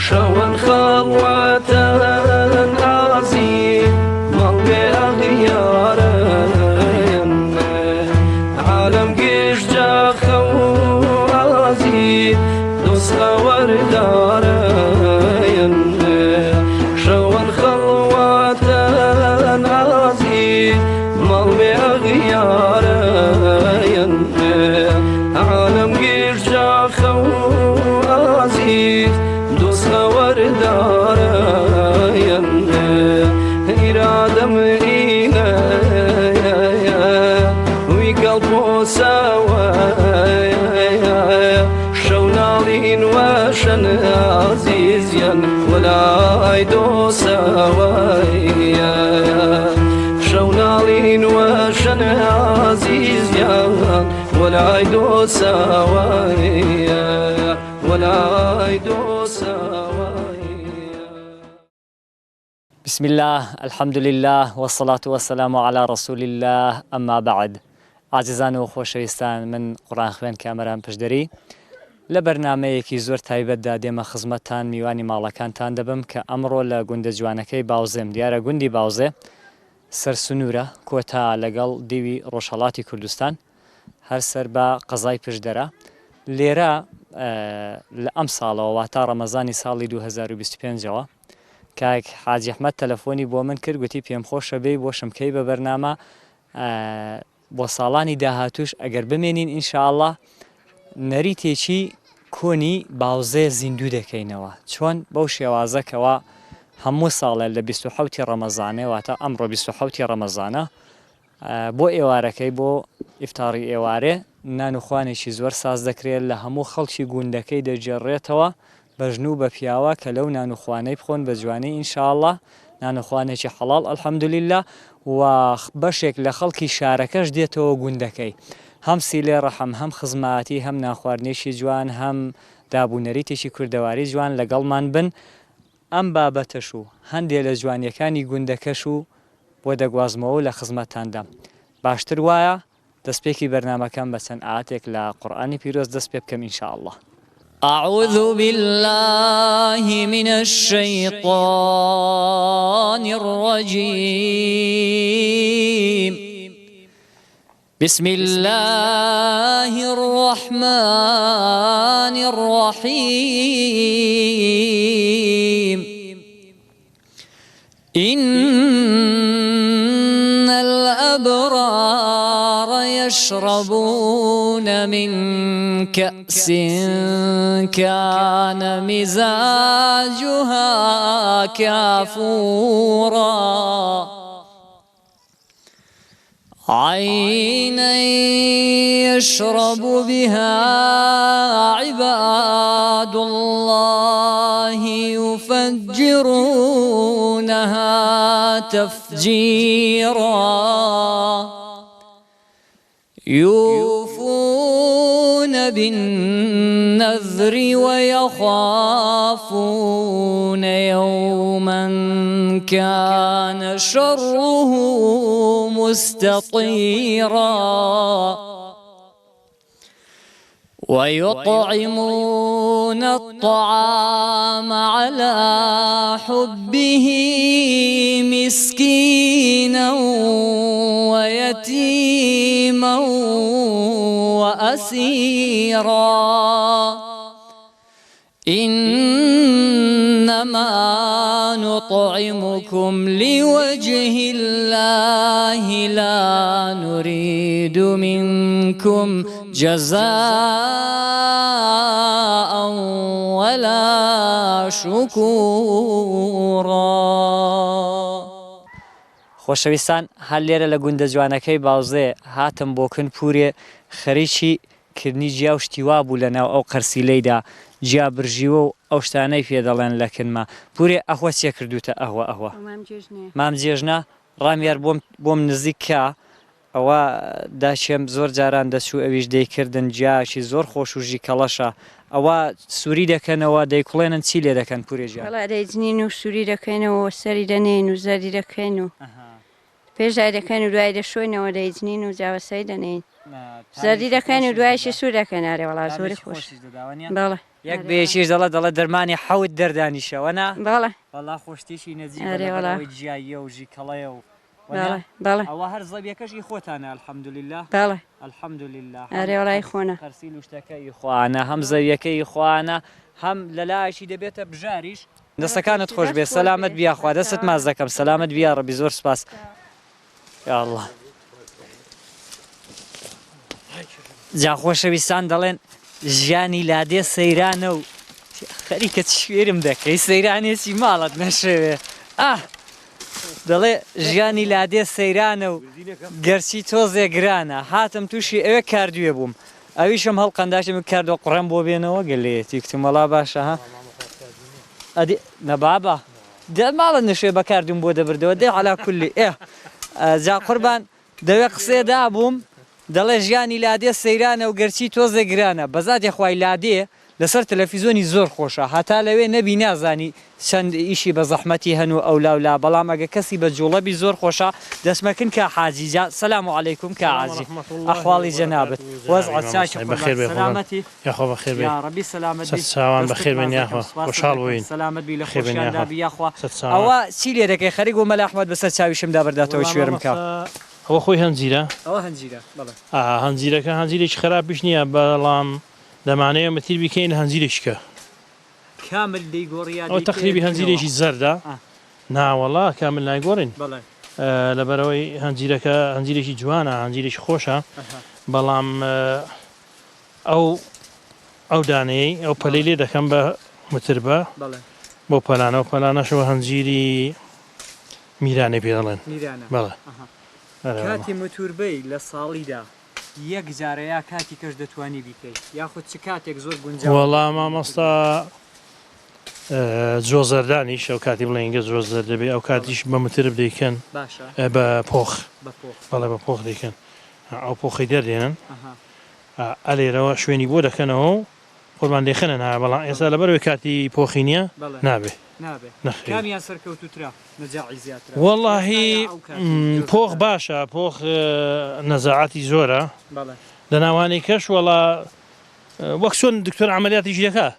شەوەن خەڵوەتەن ئازی مەڵبێ ئەغیارەن عالم گشتە خەوازی دۆستە وەردارەن شەوەن خەڵوەتەن ئازی مەڵبێ ئەغیارەن عالم گشتە خەوازی دۆستە وەردارەن ئیرادەم ئینە وی گەڵپۆسەوە شەو ناڵین وەشەن عەزیزیان وەلای دۆسەوەیە شەو ناڵین وەشەن عەزیزیان وەلای دۆسەوەیە وەلای دۆسەوەیە. بسم الله الحمد لله والصلاة والسلام على رسول الله أما بعد. عزیزان و خۆشەویستان من قورآن خوێن کامەران پشدەری لە بەرنامەیەکی زۆر تایبەتدا دێمە خزمەتتان میوانی ماڵەکانتان دەبم کە ئەمڕۆ لە گوندە جوانەکەی باوزێم. دیارە گوندی باوزێ سەرسنوورە کۆتا لەگەڵ دیوی ڕۆژهەڵاتی کوردستان هەر سەر بە قەزای پشدەرە. لێرە لە ئەم ساڵەوە واتە ڕەمەزانی ساڵی 2025ەوە کاک حاجی ئەحمەد تەلەفۆنی بۆ من کرد گوتی پێم خۆشە بێی بۆ شمکەی بە بەرنامە بۆ ساڵانی داهاتوش ئەگەر بمێنین ئینشاءڵڵا نەریتێکی کۆنی باوزێ زیندوو دەکەینەوە چۆن بەو شێوازەکەوە هەموو ساڵە لە 27 ڕەمەزانێ واتە ئەمڕۆ 27 ڕەمەزانە بۆ ئێوارەکەی بۆ ئیفتاری ئێوارێ نان و خوانێکی زۆر ساز دەکرێت لە هەموو خەڵکی گوندەکەی دەجێڕێتەوە بەژن و بە پیاوە کە لەو نان و خوانەی بخۆن بە جوانەی ئینشاءڵڵا نان و خوانێکی حەڵاڵ ئەلحەمدولیلا و بەشێک لە خەڵکی شارەکەش دێتەوە گوندەکەی هەم سیلێ ڕەحەم هەم خزمەتی هەم ناخواردنێکی جوان هەم دابوونەریتێکی کوردەواری جوان لەگەڵمان بن. ئەم بابەتەش و هەندێک لە جوانیەکانی گوندەکەش و بۆ دەگوازمەوە لە خزمەتتاندا. باشتر وایە دەستپێکی بەرنامەکەم بە چەند ئاەتێک لە قورئانی پیرۆز دەست پێ بکەم ئینشاءڵڵا. أعوذ بالله من الشيطان الرجيم بسم الله الرحمن الرحيم إن الأبرار يشربون من كأس كان مزاجها كافورا عينا يشرب بها عباد الله يفجرونها تفجيرا يوفون بالنذر ويخافون يوما كان شره مستطيرا ويطعمون الطعام على حبه مسكينا ويتيما وأسيرا إنما نطعمكم لوجه الله لا نريد منكم جزاء ولا شكورا. خۆشەویستان هەر لێرە لە گوندە جوانەکەی باوزێ هاتم بۆکن پورێ خەریکی کردنی جیا و شتیوا بوو لەناو ئەو قەرسیلەیدا جیا برژیوە و ئەو شتانەی پێ دەڵێن لە کنمە پورێ ئەخوە چێ کردوتە ئەوە مام جێژنە ڕامێر بۆم نزیکە ئەوە داچێم زۆر جاران دەچوو ئەویش دەیکردن جیاشی زۆر خۆش و ژی کەڵەشە ئەوە سووری دەکەنەوە دەیکڵێنن چی لێ دەکەن پورێ ژیان دەیجنین و سووری دەکەینەوە سەری دەنێن و زەری دەکەین و پێشای دەکەن و دوای دەشۆینەوە دەیجنین و جاوەسایی دەنین زەردی دەکەن و دوایشی سوور دەکەن ئارێ وەڵا زۆری خۆش بەڵێ یەک بێشیش دەڵە دەرمانی حەوت دەردانیشەوەنا بەڵێ وەڵا خۆشتێکی نەجی ئەرێ وەڵا جیاییە و ژی کەڵەیە و بەڵێ ئەوە هەر زەبیەکەشی خۆتانە الحەمدولله بەڵێ الحەمدولله ئەرێ وەڵای خۆنە قەرسی لوشتەکەی خوانە هەم زەویەکەی خوانە هەم لەلایشی دەبێتە بژاریش دەستەکانت خۆش بێ سەلامت بیاخوا دەستت ماز دەکەم سەلامت بیا ڕەبی زۆر سپاس یا الله جا خۆشەویستان دەڵێن ژیانی لادێ سەیرانە و خەریکە شوێرم دەکەی سەیرانێکی ماڵت نەشەوێ دەڵێ ژیانی لادێ سەیرانە و گەرچی تۆزێ گرانە هاتم تووشی ئەوێ کاردوێ بووم ئەویشم هەڵقەنداشم کردو قڕم بۆ بێنەوە گەلێتی کتتمەڵا باشە ها ئەدی نەبابە دە ماڵە نشوێ بەکاردوم بۆ دەبردەوە دێ عەلا کولی جا قوربان دەوێ قسێدا بووم دەڵێ ژیانی لادێ سەیرانە و گەرچی تۆزێ گرانە بەزادی خوای لادێ لەسەر تەلەڤیزۆنی زۆر خۆشە هەتا لەوێ نەبی نازانی چەند ئیشی بە زەحمەتی هەنوو ئەولاولا بەڵام ئەگە کەسی بە جوڵەبی زۆر خۆشە دەسمەکن کە حاجیجا سەلام عەلەیکوم کە عاجی ئەحواڵی جەنابەت وەزعت چاکی بەخێر بێ سەلامەتی یاخوا بەخێر بێ یا ڕەبی سەلامەت بی چاوان بەخێر بێن یاخوا خۆشحاڵ بووین سەلامەت بی لە بخێر بێن خۆشیاندا یاخوا. بی یاخوا چاوان. ئەوە چی لێ دەکەی خەریک و مەلا ئەحمەد بەسەر چاویشمدا بەرداتەوە شوێرم کە ئەوە خۆی هەنجیرە ئەوە هەنجیرە بەڵێ هەنجیرەکە هەنجیرێکی خراپیش نییە بەڵام دەمانەیە مەتیر بیکەین هەنجیرێککە کامل دەیگۆڕیا ئەو تەقریبی هەنجیرێکی زەردە ناوەڵا کامل نایگۆڕین بەڵێ لەبەرەوەی هەنجیرەکە هەنجیرێکی جوانە هەنجیرێکی خۆشە بەڵام ئەو دانەیە ئەو پەلەی لێ دەکەم بە متربە بەڵێ بۆ پەلانەوە پەلانەشەوە هەنجیری میرانێ پێ دەڵێن میرانە بەڵێ کاتی متوربەی لە ساڵیدا یەک جارەیە کاتی کەش دەتوانی بیکەیت یاخود چ کاتێک زۆر گونجاو وەڵام مامۆستا جۆ زەردانیش ئەو کاتی بڵێنگە زۆر زەر دەبێت ئەو کاتیش بە متر بدەیکەن باشە بە پۆخ بە پۆخ بەڵێ بە پۆخ دەیکەن ئەو پۆخی دەردێنن ئەلێرەوە شوێنی بۆ دەکەنەوە و قوربان دێخەنە نا بەڵام ئێستا لەبەرەوەی کاتی پۆخی نییە نابێ نابێت کامیان سەرکەوتوترا نەجاعی زیاترە وەڵاهی پۆخ باشە پۆخ نەزاعەتی زۆرە بەڵێ لەناوانەی کەش وەڵا وەک چۆن دکتۆر عملیاتیش دەکات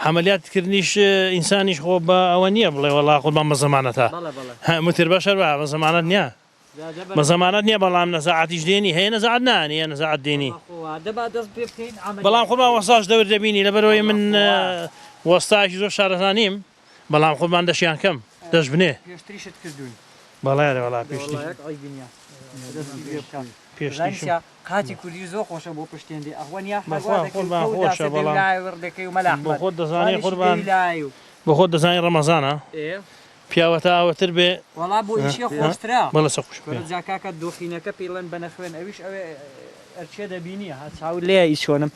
عملیاتکردنیش ئینسانیش خۆ بە ئەوە نییە بڵێ وەڵا قوربان بە زەمانەتە متر بەشەر بە زەمانەت نییە بە زەمانەت نییە بەڵام نەزاعەتیش دێنی هەیە نەزاعەت نانیە نەزاعەت دێنی بەڵام قوربان وەستاش دەور دەبینی لەبەرەوەی من وەستایکی زۆر شارەزانیم بەڵام قوربان دەشیان کەم دەش بنێ پێشتریشت کردوون بەڵێ وەڵا پێشتری قاتی کوردی زۆر خۆشە بۆ پشتێندی ئەوەنیا بۆ خۆت دەزانێ قوربان بۆ خۆت دەزانی ڕەمەزانە پیاوەتە ئاوەتر بێ وەڵا بۆ ئیشە خۆشترا بەڵە سەخۆش جاکاکە دۆخینەکە پێڵەن بە نەخوێن ئەویش ئەوێ ئەرچێ دەبینی ها چاو لێ ئیشۆنم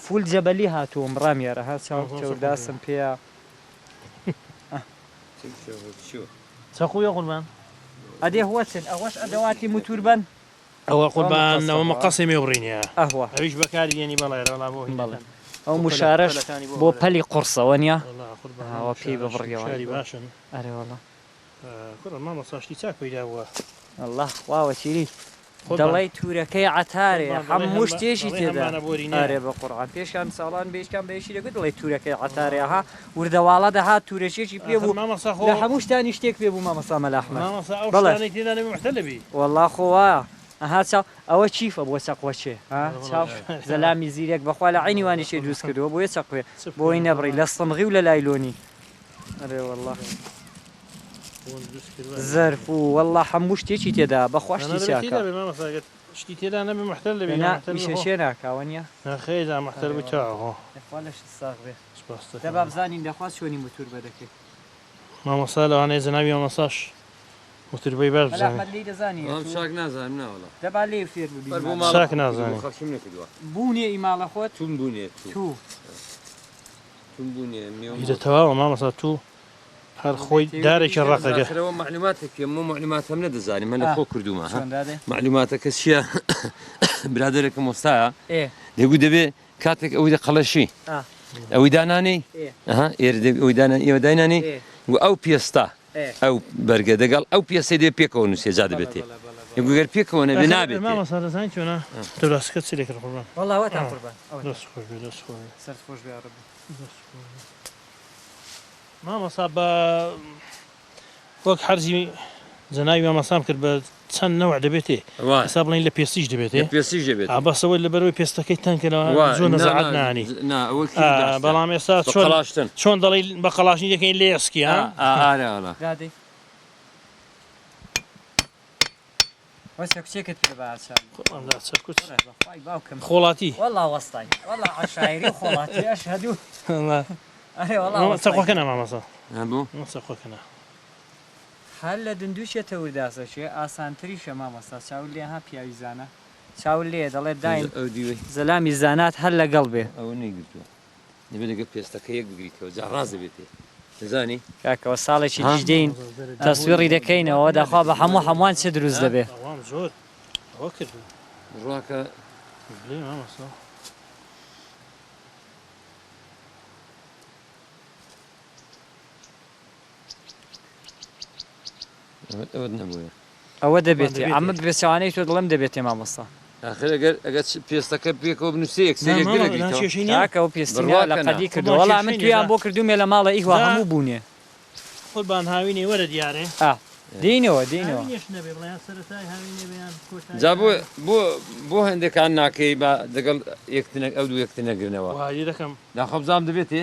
فول جەبەلی هاتووم ڕامیارە ها چاوداسم پێە چەخویە قوربان ئەدێ هوەچن ئەوەش ئەدەواتی متوربەن ئەوە قوربان ئەوە مەقەسی مێوڕینە ئەهوە ئەویش بەکاری یێنی بەڵێرەڵا بۆ بەڵێ ئەو مشارەش بۆ پەلی قورسەوە نیە ئەوە پێی ببڕیەوە باشن ئەرێ وەڵا مامۆساشتی چاک پەیدا بووە الله واوە چیری دەڵی تورەکەی عتارێ هەموو شتێشی تێدا ئارێ بە قورعان پێشان ساڵان بێشکان بەشی دەگوت دڵی تورەکەی عتارێ ها وردەواڵە دەهات تورەشێکی پێ بوو لە هەموو شتانی شتێک پێ بوو مامەسا مەلا ئەحمەد وەڵا خۆوە ئەها چاو ئەوە چیفە بۆ چەقوەچێ چاو زەلامی زیرێک بەخوا لە عینی وانیشێ دروست کردووە بۆیە چەقوێ بۆی نەبڕی لە سڵمغی و لە لایلۆنی ئەرێ وەڵا زەرف و وەڵا هەموو شتێکی تێدا بەخواشتی چاکە شتی تێدا نەبێ محتەل لەبێ میشەشێ ناکاوە نییە نەخێدا محتەل بچاوە لەش ساغ بێ دەبا بزانین دەخواست چۆنی متور بەدەکەی مامۆستا لەوانەیە زەناوی مامۆساش متربەی باش ئەحمەد لی دەزانی شاک نازانم ناوەڵا دەبا لێ فێر ببی شاک نازانی بوونێ ئیماڵە خۆت تون بوونێ تو تون بوونێ ئیدە تەواوە مامۆستا تو هەر خۆی دارێکی ڕقەکە معلوماتێک مو معلومات هەم نەدەزانیم من لە خۆ کردومە معلوماتەکە چییە برادێکە مۆستایە دەگو دەبێ کاتێک ئەوی دە قەڵەشی ئەوی دانانەی ئێوە داینانی و ئەو پێستا ئەو بەرگە دەگەڵ ئەو پیاسی دێ پێکەوە نووسێجا دەبێتێ یگوگەر پێکەوە نەبێ نابێت ماما سارەزان چۆنە دەڕاستکە چ لێکرد قوربان والله وەتا قوربان دەست خۆش بێ دەست خۆش سەر خۆش بێ ڕب مامەسا بە وەک حەرزی جەناوی مامەسام کرد بە چەند نەوە دەبێتێ حساب بڵین لە پێستیش دەبێتێ پێستیش دەبێت بەسەوەی لەبەرەوەی پێستەکەی تەنکەوە زۆر نەزەعەت نانی بەڵام ئێستا چۆن دەڵی بە قەڵاشنی دەکەین لێ ئەسکی رادي واسه كشيكت في باوكم خۆڵاتی والله وسطي والله عشايري خولاتي اشهدوا والله سەقۆکەنە مامەسا بوو سەقۆکەنە هل دندوشە تەورداسە شێ ئاسانتریشە مامەستا چاول لێ ها پیاویزانە چاول لێ دەڵێ داین زەلامی زانات هەر لەگەڵ بێ ئەوە نەیگرتووە دەبێت لەگە پێستەکە یەک بگریتەوە جا ڕاز دەبێتێ دەزانی کاکەوە ساڵێکی دیژدەین تەسویڕی دەکەینەوە داخوا بە هەمووان چه دروست دەبێ زۆر ئەوە کرد ڕاکە مامەسا ئەوە نەبووە ئەوە دەبێت ئەمە بێچوانەی تۆ دڵم دەبێتێ مامۆستا آخر ئەگەر پێستەکە پێکەوە بنووسێ کاکەەوە پێستیە لە قەدی کردو وەڵام من تویان بۆ کردومێ لە ماڵە ئیوا هەموو بوونێ قوربان هاوینێ وەرە دیارێ دینەوە جا بۆ هەندێکان ناکەی دەگەڵ ئەو دوو یەکتر نەگرنەوە دەکەم داخەبزام دەبێتێ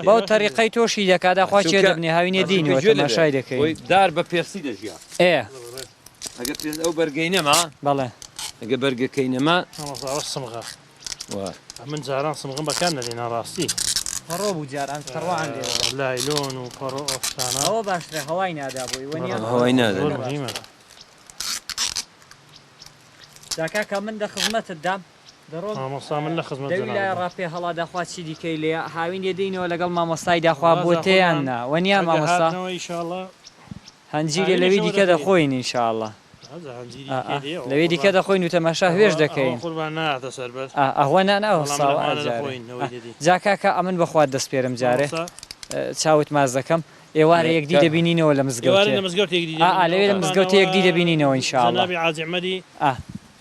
باو تەریقەی تۆشی دەکات داخوا چێ دەبنێ هاوینێ دینەوە تەماشای دەکەی دار بە پێرسی دەژیا ئەگەر ئەو بەرگەی نەما بەڵێ ئەگە بەرگەکەی نەما سمغا من جاران سمغم بەکار نەدێنا ڕاستی پەڕۆ بوو جاران پەڕوان لایلۆن و پەڕۆ ئەفسانە ئەوە باشترە هەوای نادا بووی وەنیان هەوای نادا کاکە من لە خزمەتت دام مامۆستا من لە خزمەت دەویلای ڕاپێ هەڵا داخوا چی دیکەی لێ هاوین دێدەینەوە لەگەڵ مامۆستای داخوا بۆ تێیاننا وەنیان مامۆستا هەنجیرێ لەوی دیکە دەخۆین ئینشاءڵڵا لەوێ دیکە دەخۆین و تەماشا هێش دەکەین ئەوە ناوەساوە جا کاکە ئەمن بەخوات دەست پێرم جارێ چاوت ماز دەکەم ئێوارە یەکدی دەبینینەوە لە مزگەوت لەوێ لە مزگەوت یەکدی دەبینینەوە ئینشاءڵڵا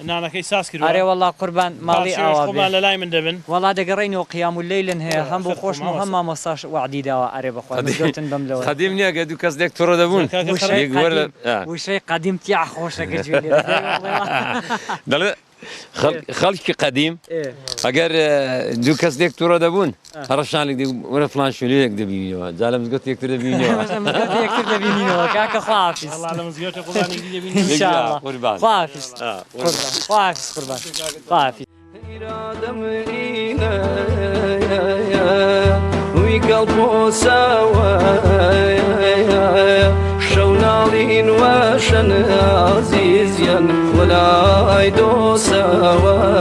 نانەکەی ساس کرد ئارێ وەڵا قوربان ماڵی ئاوا لە لای من دەبن وەڵا دەگەڕێینەوە قیام اللەیلن هەیە هەم بۆ خۆشم و هەم مامۆستاش وعدی داوە ئارێ بەخوا مزگەوتن بەم لەوە قەدیم نییە گە دوو کەس لێک تۆڕە دەبوون وشەی قەدیم تیا خۆشەکە جوێ دەڵێ خەڵکی قەدیم ئەگەر دوو کەس لێک تووڕە دەبوون هەڕەشانێک وەرە فلان شوێنێک دەبینەوە جا لە مزگەوت یەکتر دەبینەوە کاکە خواحافیز خواحافیز خواحافیز قوربان خواحافیز وی گەڵپۆساوە شەوناڵین وەشەن عەزیزیان وەلای دۆساوەیە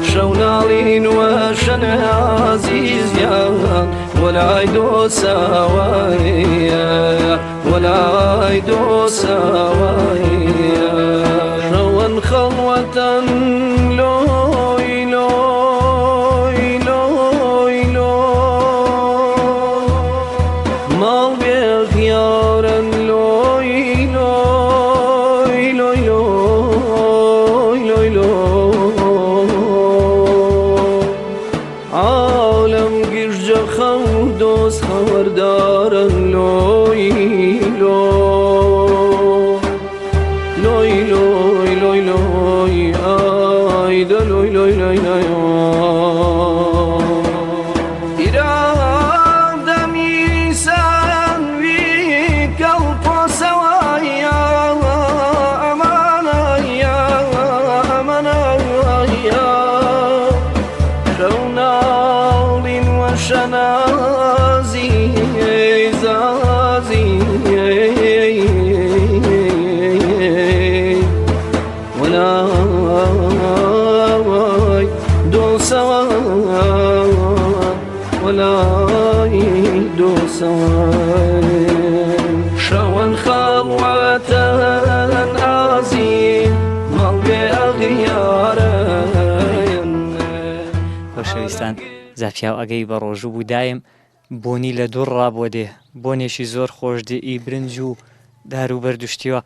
شەوناڵین وەشەن عەزیزیان وەلای دۆساوەیە وەلای دۆساوەیە ڕەوەن خەڵوەتەن شەوەن خەڵوەتەن ئازی مەڵبێ ئەغیارەن خۆشەویستان زافیا و ئەگەی بە ڕۆژوو بوو دایم بۆنی لە دوور ڕابۆ دێ بۆنێکی زۆر خۆش دێ ئی برنج و دار و بەردوشتیوە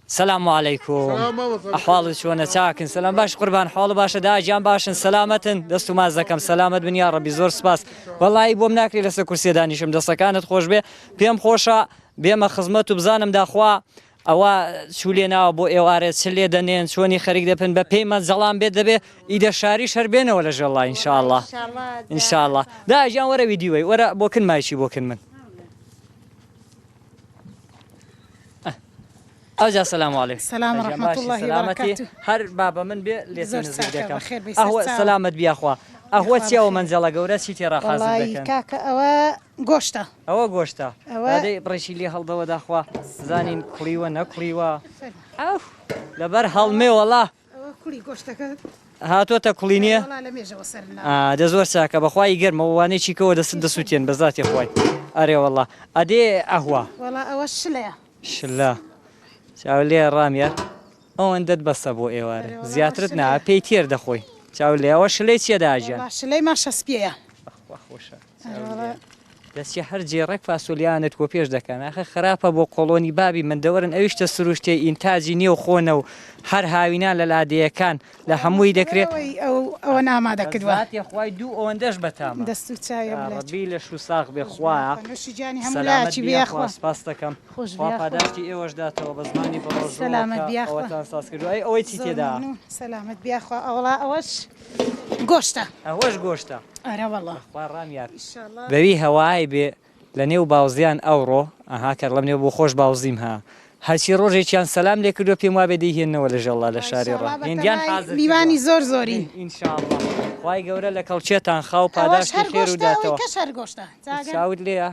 سلام علیکم ئەحواڵت چۆنە چاکن سلام باش قوربان حاڵ باشە داجیان باشن سلامەتن دەست و ماز دەکەم سلامت بن یا ڕەبی زۆر سپاس وەڵی بۆم ناکری لەسەر کورسێ دانیشم دەستەکانت خۆش بێ پێم خۆشە بێمە خزمەت و بزانم داخوا ئەوە چوو لێ ناوە بۆ ئێوارێت چ لێ دەنێن چۆنی خەریک دەپن بە پێیمە جەڵام بێت دەبێ ئیدە شاری شەر بێنەوە لە ژەڵڵا ئینشاءالله ئینشاءالله داژیان وەرە ویدیۆی وەرە بۆکن مایکی بۆکن من ئەوجا سلام علیکم سلام ورحمة الله وبركاته هەر بابە من بێ لێ نزیک دەکەم بخير ئەوە سلامت بیاخوا ئەوە چیەوە منجەڵە گەورە چی تێڕا حاضر والله دەکەن كاكا أوا قوشتا ئەوە گۆشتە ئەوە- دەدەی بڕێکی لێ هەڵدەوە داخوا زانین کوڵیوە نەکوڵیوە ئەف لەبەر هەڵمێ وەڵا أوا كلي قوشتا هاتۆتە کوڵی نییە والله لم يجي وصلنا دە زۆر چاکە بەخوای گەرمەوە وانەی چیکەوە دەست دەسووتێن بە زاتی خۆی ئەرێ وەڵا ئەدێ ئەهوا والله أوا الشلية شلا چاو لێ ڕامە ئەوەندەت بەسە بۆ ئێوارە زیاترت نا پێی تێر دەخۆی چاو لێەوە شلەی چێداژیان والله الشلية ما شسبية خۆشە والله دەستی هەر جێڕێک فاسۆلیانت کۆ پێش دەکەن ئاخە خراپە بۆ کۆڵۆنی بابی من دەوەرن ئەویشتە سروشتێ ئینتاجی نییە و خۆنە و هەر هاوینان لە لادەیەکان لە هەمووی دەکرێت أو نعم هذا كدوا زاتی خوای دوو ئەوەندەش بەتامە دستو تايا بلاد ڕبی لە شو ساغ بێ خوایە نوشي جاني سەلامەت همولاتي بیاخوا بياخوا سپاس دەکەم خۆش خوا بیاخوا. پاداشتی ئێوەش داتەوە بە زمانی سەلامەت بیاخوا. بەڕۆژەوەتان ساز کردو ئەوەی چی تێدا سلامت بياخوا والله أوش قوشتا ئەوەش گۆشتە أرى والله خوا ڕامیار إن شاء الله بەوی هەوای بێ لە نێو باوزیان ئەوڕۆ ئەها کە لەم نێو بۆ خۆش باوزیم ها هەرچی ڕۆژێکیان سەلام لێ کردو پێم وا بێ دەیهێنەوە لە ژەڵا لە شاری ڕۆ هێندیان حاضر میوانی زۆر زۆرین ئینشاءالله خوای گەورە لە کەڵچێتان خاو ئەوەش پاداشتی هەر خێر و گۆشتا داتەوە کەش هەر گۆشتا چاوت لێە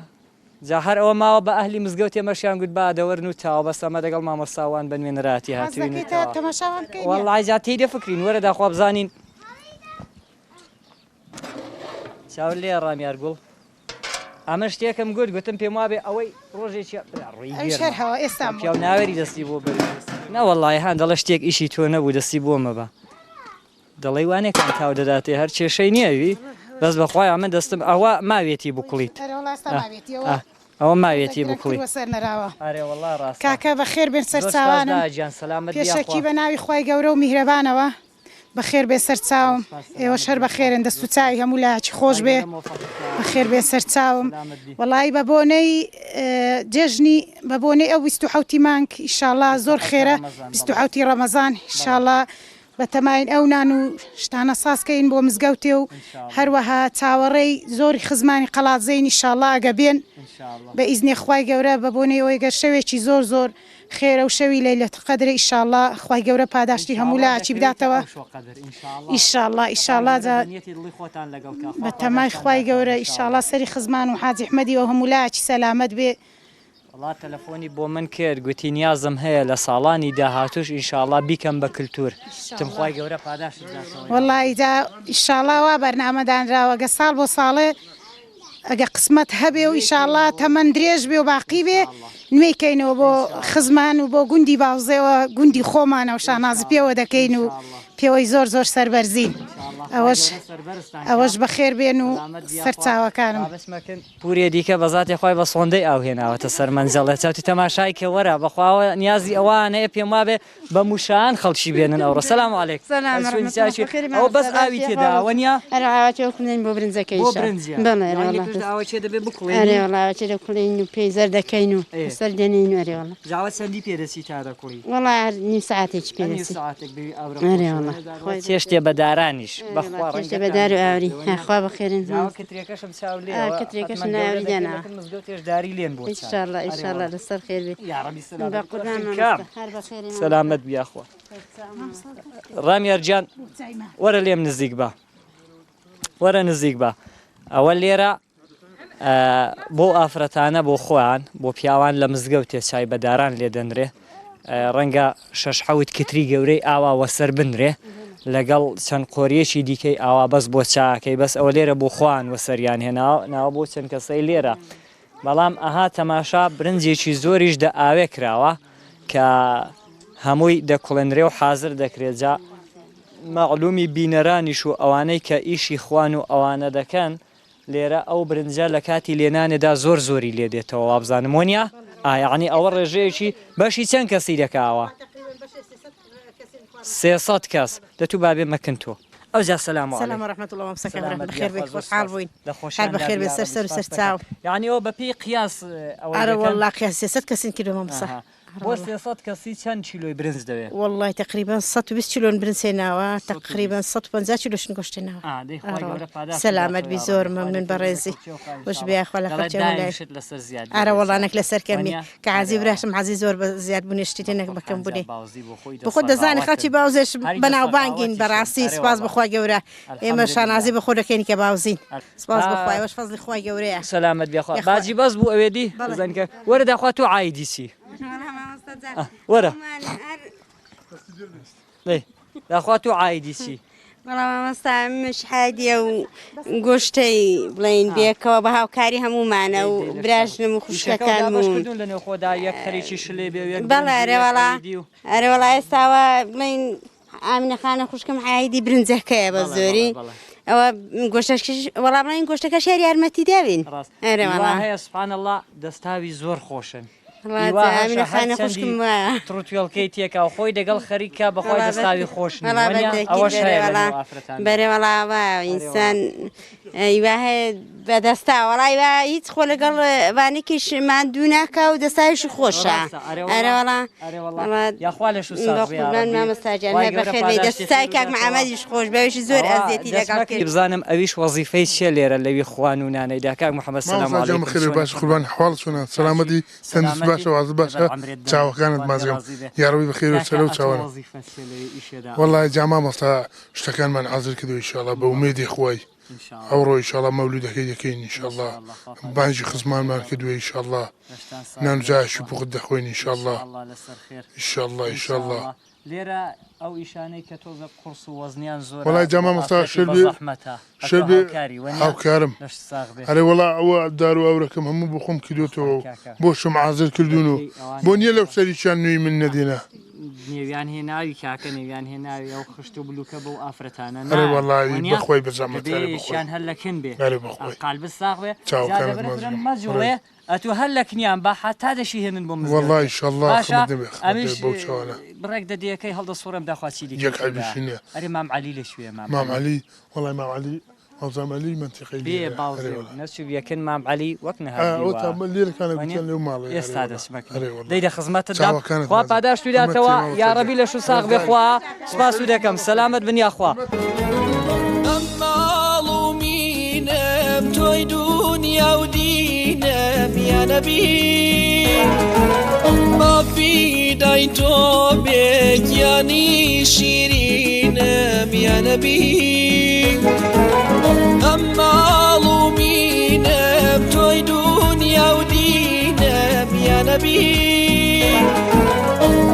جا هەر ئەوە ماوە بە ئەهلی مزگەوت ئێمەشیان گوت با دەوەرن و تاوە بەس ئەمە دەگەڵ مامۆساوان بە نوێنەراتی هاتووینەوە تەماشاوان بکەین وەڵای جا تێی دەفکرین وەرە داخوا بزانین چاو لێ ڕامیار گوڵ ئەمە شتێکم گوتم پێم وابێ ئەوەی ڕۆژێکی ئەوش هەر هەوا ئێستا پیاو ناوەری دەستی بۆ بەر نەوەڵی هەان دەڵە شتێک ئیشی تۆ نەبوو دەستی بۆمە بە دەڵی وانێکان تاو دەداتێ هەر کێشەی نییەوی بەس بەخوای من دەستم ئەوە ماوێتی بکڵیت ئەوە ماوێتی بکڵی سەر نەراوە ئارێ وەڵا ڕاست کاکە بە خێر بێن سەر چاوانم گیان سەلامت پێشەکی بە ناوی خی گەورە و میهرەبانەوە بەخێر بێ سەر چاوم ئێوە شەر بەخێرن دەست و چاوی هەموو لاچی خۆش بێ بەخێر بێ سەر چاوم وەڵی بە بۆنەی جێژنی بە بۆنەی ئەو 27 مانگ ئیشاءالله زۆر خێرە 27 ڕەمەزان ئیشاءالله بە تەماین ئەو نان و شتانە سازکەین بۆ مزگەوتێ و هەروەها چاوەڕێی زۆری خزمانی قەڵاتزەین ئیشاءالله ئەگە بێن بە ئیزنێ خی گەورە بە بۆنەی ئەوەی گەر شەوێکی زۆر زۆر خێرە و شەوی لەیلەتە قەدرە ئیشاءالله خی گەورە پاداشتی هەموو لاچی بداتەوە ئیشاءالله ئیشاءالله بە تەمای خی گەورە ئیشاءالله سەری خزمان و حاجی حمەدی و هەموو لاچی سەلامەت بێ وڵات تەلەفۆنی بۆ من کرد گوتی نیازم هەیە لە ساڵانی داهاتوش ئینشاءالله بیکەم بە کللتور تمخوای گەورە پاداشت وەڵی دا ئیشاءالله وا بەرنامەدانراوە گە ساڵ بۆ ساڵێ ئەگە قسمت هەبێ و ئیشاءالله تەمەەن درێژ بێ و باقی بێ نوێکەینەوە بۆ خزمان و بۆ گوندی باوزەوە گوندی خۆمانە و شانازی پێوە دەکەین و پێوەی زۆر زۆر سەربەرزین ئەوەش بەخێر بێن و سەرچاوەکانم پورێ دیکە بەزاتی خۆی بە سۆندەی ئاوهێناوەتە سەرمەنجەڵە چاوتی تەماشای کە وەرە بەخواوە نیازی ئەوانەیە پێم وابێ بە موشان خەڵکی بێنن ئەوڕە سەلام عەلەیک ئەو بەس ئاوی تێدا ئەوە نیە ئەراواتێکڵین بۆ برنجەکەی ئەوە چێ دەبێ بکڵێ ئەرێوەڵاوەچێ دەکڵین و پێی زەر دەکەین و سەر دێنین وەرێوەڵە جاوە چەندی پێدەچی تا دەکڵی وەڵا نیم ساعتێکی پێدەچی چێشتێ بەدارانیش بەخوا بەدار و ئاوری خوا بەخێرن کترێکەشم چاو لێ کترێکەش ناوری دێنا مزگەوتێش داری لێن بۆ ئینشاءالله ئینشاءالله لەسەر خێر بێ بە قوربان هەر بەخێرن سەلامەت بیاخوا ڕامیار گیان وەرە لێم نزیک بە وەرە نزیک بە ئەوە لێرە بۆ ئافرەتانە بۆ خۆیان بۆ پیاوان لە مزگەوتێ چای بەداران لێ دەنرێ ڕەنگە 6 کتری گەورەی ئاوا وەسەر بنرێ لەگەڵ چەند قۆریەکی دیکەی ئاوا بەس بۆ چاکەی بەس ئەوە لێرە بۆ خوان وەسەریان هێناوە ناوە بۆ چەند کەسەی لێرە بەڵام ئەها تەماشا برنجێکی زۆریش دە ئاوێ کراوە کە هەمووی دەکڵێنرێ و حازر دەکرێت جا مەعلومی بینەرانیش و ئەوانەی کە ئیشی خوان و ئەوانە دەکەن لێرە ئەو برنجە لە کاتی لێنانێدا زۆر زۆری لێ دێتەوە وابزانم وەنیا یعنی ئەوە ڕێژەیەکی بەشی چەند کەسی دەکاوە 300 کەس دەتوو بابێ مەکن تۆ ئەو جا سەلام سلام ورحمة الله ومساك بخير بك خوشحال بوين حال بخير بسر سر سر تاو يعني ئەوە بەپێی قیاس أنا والله قياس 600 كسين كيلو ما بصح بۆ 300 کەسی چەند کیلۆی برنج دەوێت والله تقريبا 120 كيلو برنسيناوا تقريبا 150 كيلو شنقشتناوا سلامت بزور ممنون برزي وش بيا خلا خرجة ولا أنا والله أنا كلا سر كمي كعزي براشم عزي زور زياد بني اشتيتينك بكم بني بخود زاني خاتي باوزش بنا وبانجين براسي سباز بخوا جورا إما شان عزي بخود كيني كباوزين سباز بخوا وش فضل خوا جورا سلامت بيا خوا باجي بس بو أودي زين ورد أخواتو عايدي سي وەرە داخواتو عایدیسی بەڵام مامۆستا مش حادیە و گۆشتەی بڵێن بێکەوە بە هاوکاری هەمومانە و براژنم و خوشکەکانمون لەنێو خۆدا یەک خەریکی شلێ بێ بەڵێ ئەرێوەڵا ئێستاوە بڵێن ئامینەخانە خوشکم عایدی برنجەکەیە بە زۆری ئەوە گۆشتەکەش وەڵام بڵێن گۆشتەکەش هەر یارمەتی داوین ئەرێوەڵا هەیە سوبحان الله دەستاوی زۆر خۆشن تروتوێڵکەی تێکا و خۆی دەگەڵ خەریکە بەخۆی دەستاوی خۆش بەرێوەڵاوە ئینسان وا هەیە بەدەستا وەڵای هیچ خۆ لەگەڵ وانێکیش ماندوو ناکە و دەستاویش خۆشە مامۆستاجان بەخێر دەستای کاک محەممەدیش خۆش بەویشی زۆر ئەزیەتی لەگەڵ بزانم ئەویش وەزیفەی چێ لێرە لەوی خوان و نانەیدا کاک محەممەد سەلام عەلەیکم باش قوربان حواڵ چۆنە سەلامەتی تەندروست باشە واز باشە چاوەکانت مازیەم یاڕەوی بەخێر و سەرە و چاوەڕە وەڵای جا مامۆستا شتەکانمان حازر کردو ئینشاڵڵا بە ومێدی خوای ئەوڕۆ ئینشاڵڵا مەولودەکەی دەکەین ئینشاڵڵا بانجی خزمانمان کردووە ئینشاڵڵا نانجاشی بوقت دەخۆین ئینشاڵڵا ئینشاڵڵا ئینشاڵڵا لێرە ئەو ئیشانەی کە تۆزە قورس و وەزنیان زۆر وەڵای جا مامۆستا شێربێ هاوکارم هەرێ وەڵا ئەوە دار و ئەورەکەم هەموو بۆ خۆم کردوێتەوە بۆ شم حازر کردوون و بۆ نییە لەو سەریچیان نوێی من نەدێنە نێویان هێناوی کاکە نێویان هێناوی ئەو خشت و بلوکە بەو ئافرەتانە هەرێ وەڵاوی بەخۆی بەزەحمەتیان هەر لەکن بێ قالب ساغ بێ مەجوڵێ ئەتو هەر لە کنیان با حتا دەشی هێنن بۆ مزگەوت وەڵای ئینشاڵڵا ئەمیش بڕێک دەدیەکەی هەڵدە سوورم داخواچی دیکە ئەرێ مام عەلی لەکوێ مام عەلی وەڵای مام عەلی مەوزام عەلی منتیقەی بێ باوزێ نەچوو یەکن مام عەلی وەک لێرەکانە گوتیان لەو ماڵێ ئێستا دەچمەکە دەیدە خزمەتتدا خوا پاداش تویداتەوە یا ڕەبی لە شو ساغ بێخوا سپاس و دەکەم سەلامەت بنیا خوا توی دنیا و دینم یا نبی ما فیدای تو بگیانی شیرینم یا نبی اما علومینم توی دنیا و دینم یا نبی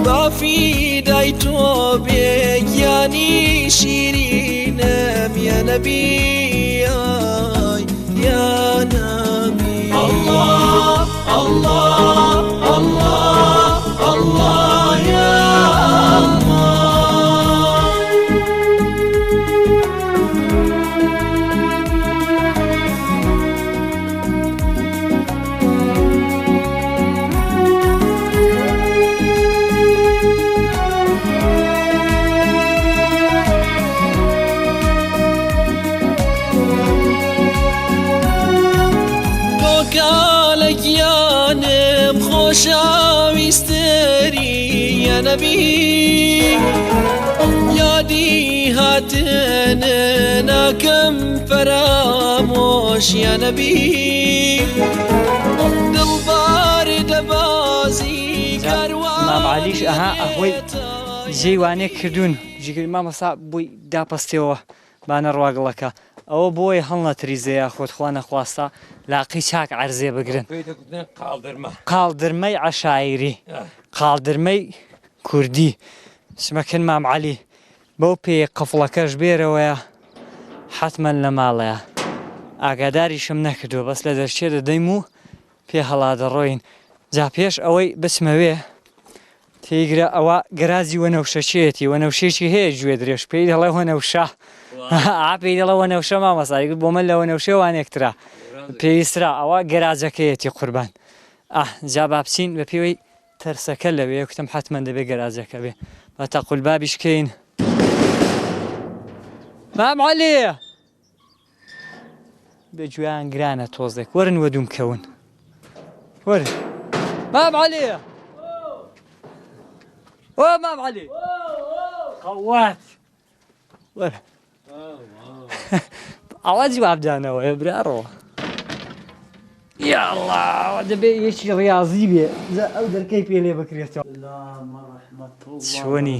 ما فیدای تو بگیانی شیرینم یا نبی يا نبي الله الله الله الله يا گیانم خوشاویستری یا نبی یادی هاتن ناکم فراموش یا نبی دلبار دبازی کاروان مام عەلیش ئەهۆی جێوانێک کردوون جگەری مامۆستا بووی داپەستێەوە بانە ڕواگەڵەکە ئەوە بۆی هەڵ نەتریزەیە خۆتخوا نەخواستە لاقی چاک عەرزێ بگرن قاڵدرمەی عەشایری قاڵدرمەی کوردی سمەکن مام عەلی بەو پێ قفڵەکەش بێرەوەیە حتمەن لە ماڵەیە ئاگاداریشم نەکردووە بەس لە دەرچێ دەدەیم و پێ هەڵا دەڕۆین جا پێش ئەوەی بچمەوێ تێیگرە ئەوە گەرازی وەنەوشەچێتی وەنەوشێکی هەیە گوێ درێژ پێی دەڵێ وەنەوشە ئاپی دەڵەوە نەوشە مامەسایی بۆ من لەوە نەوشێوانێکترا پێویسترا ئەوە گەراجەکەیەتی قوربان جا با بچین بە پێوەی تەرسەکە لەوێ کوتم حتمما دەبێ گەراجەکە بێ بە تەقول بابیشکەین مام عەلی بەگویان گرانە تۆزێک وەرن وە دووم کەون وەرن مام عەلی ئۆ مام عەلی قەوات وەرن ئەوە جوابدانەوەیە برارۆ یاڵڵا دەبێ یەکی ڕاضی بێ ئەو دەرکەی پێ لێ بکرێتەوە چۆنی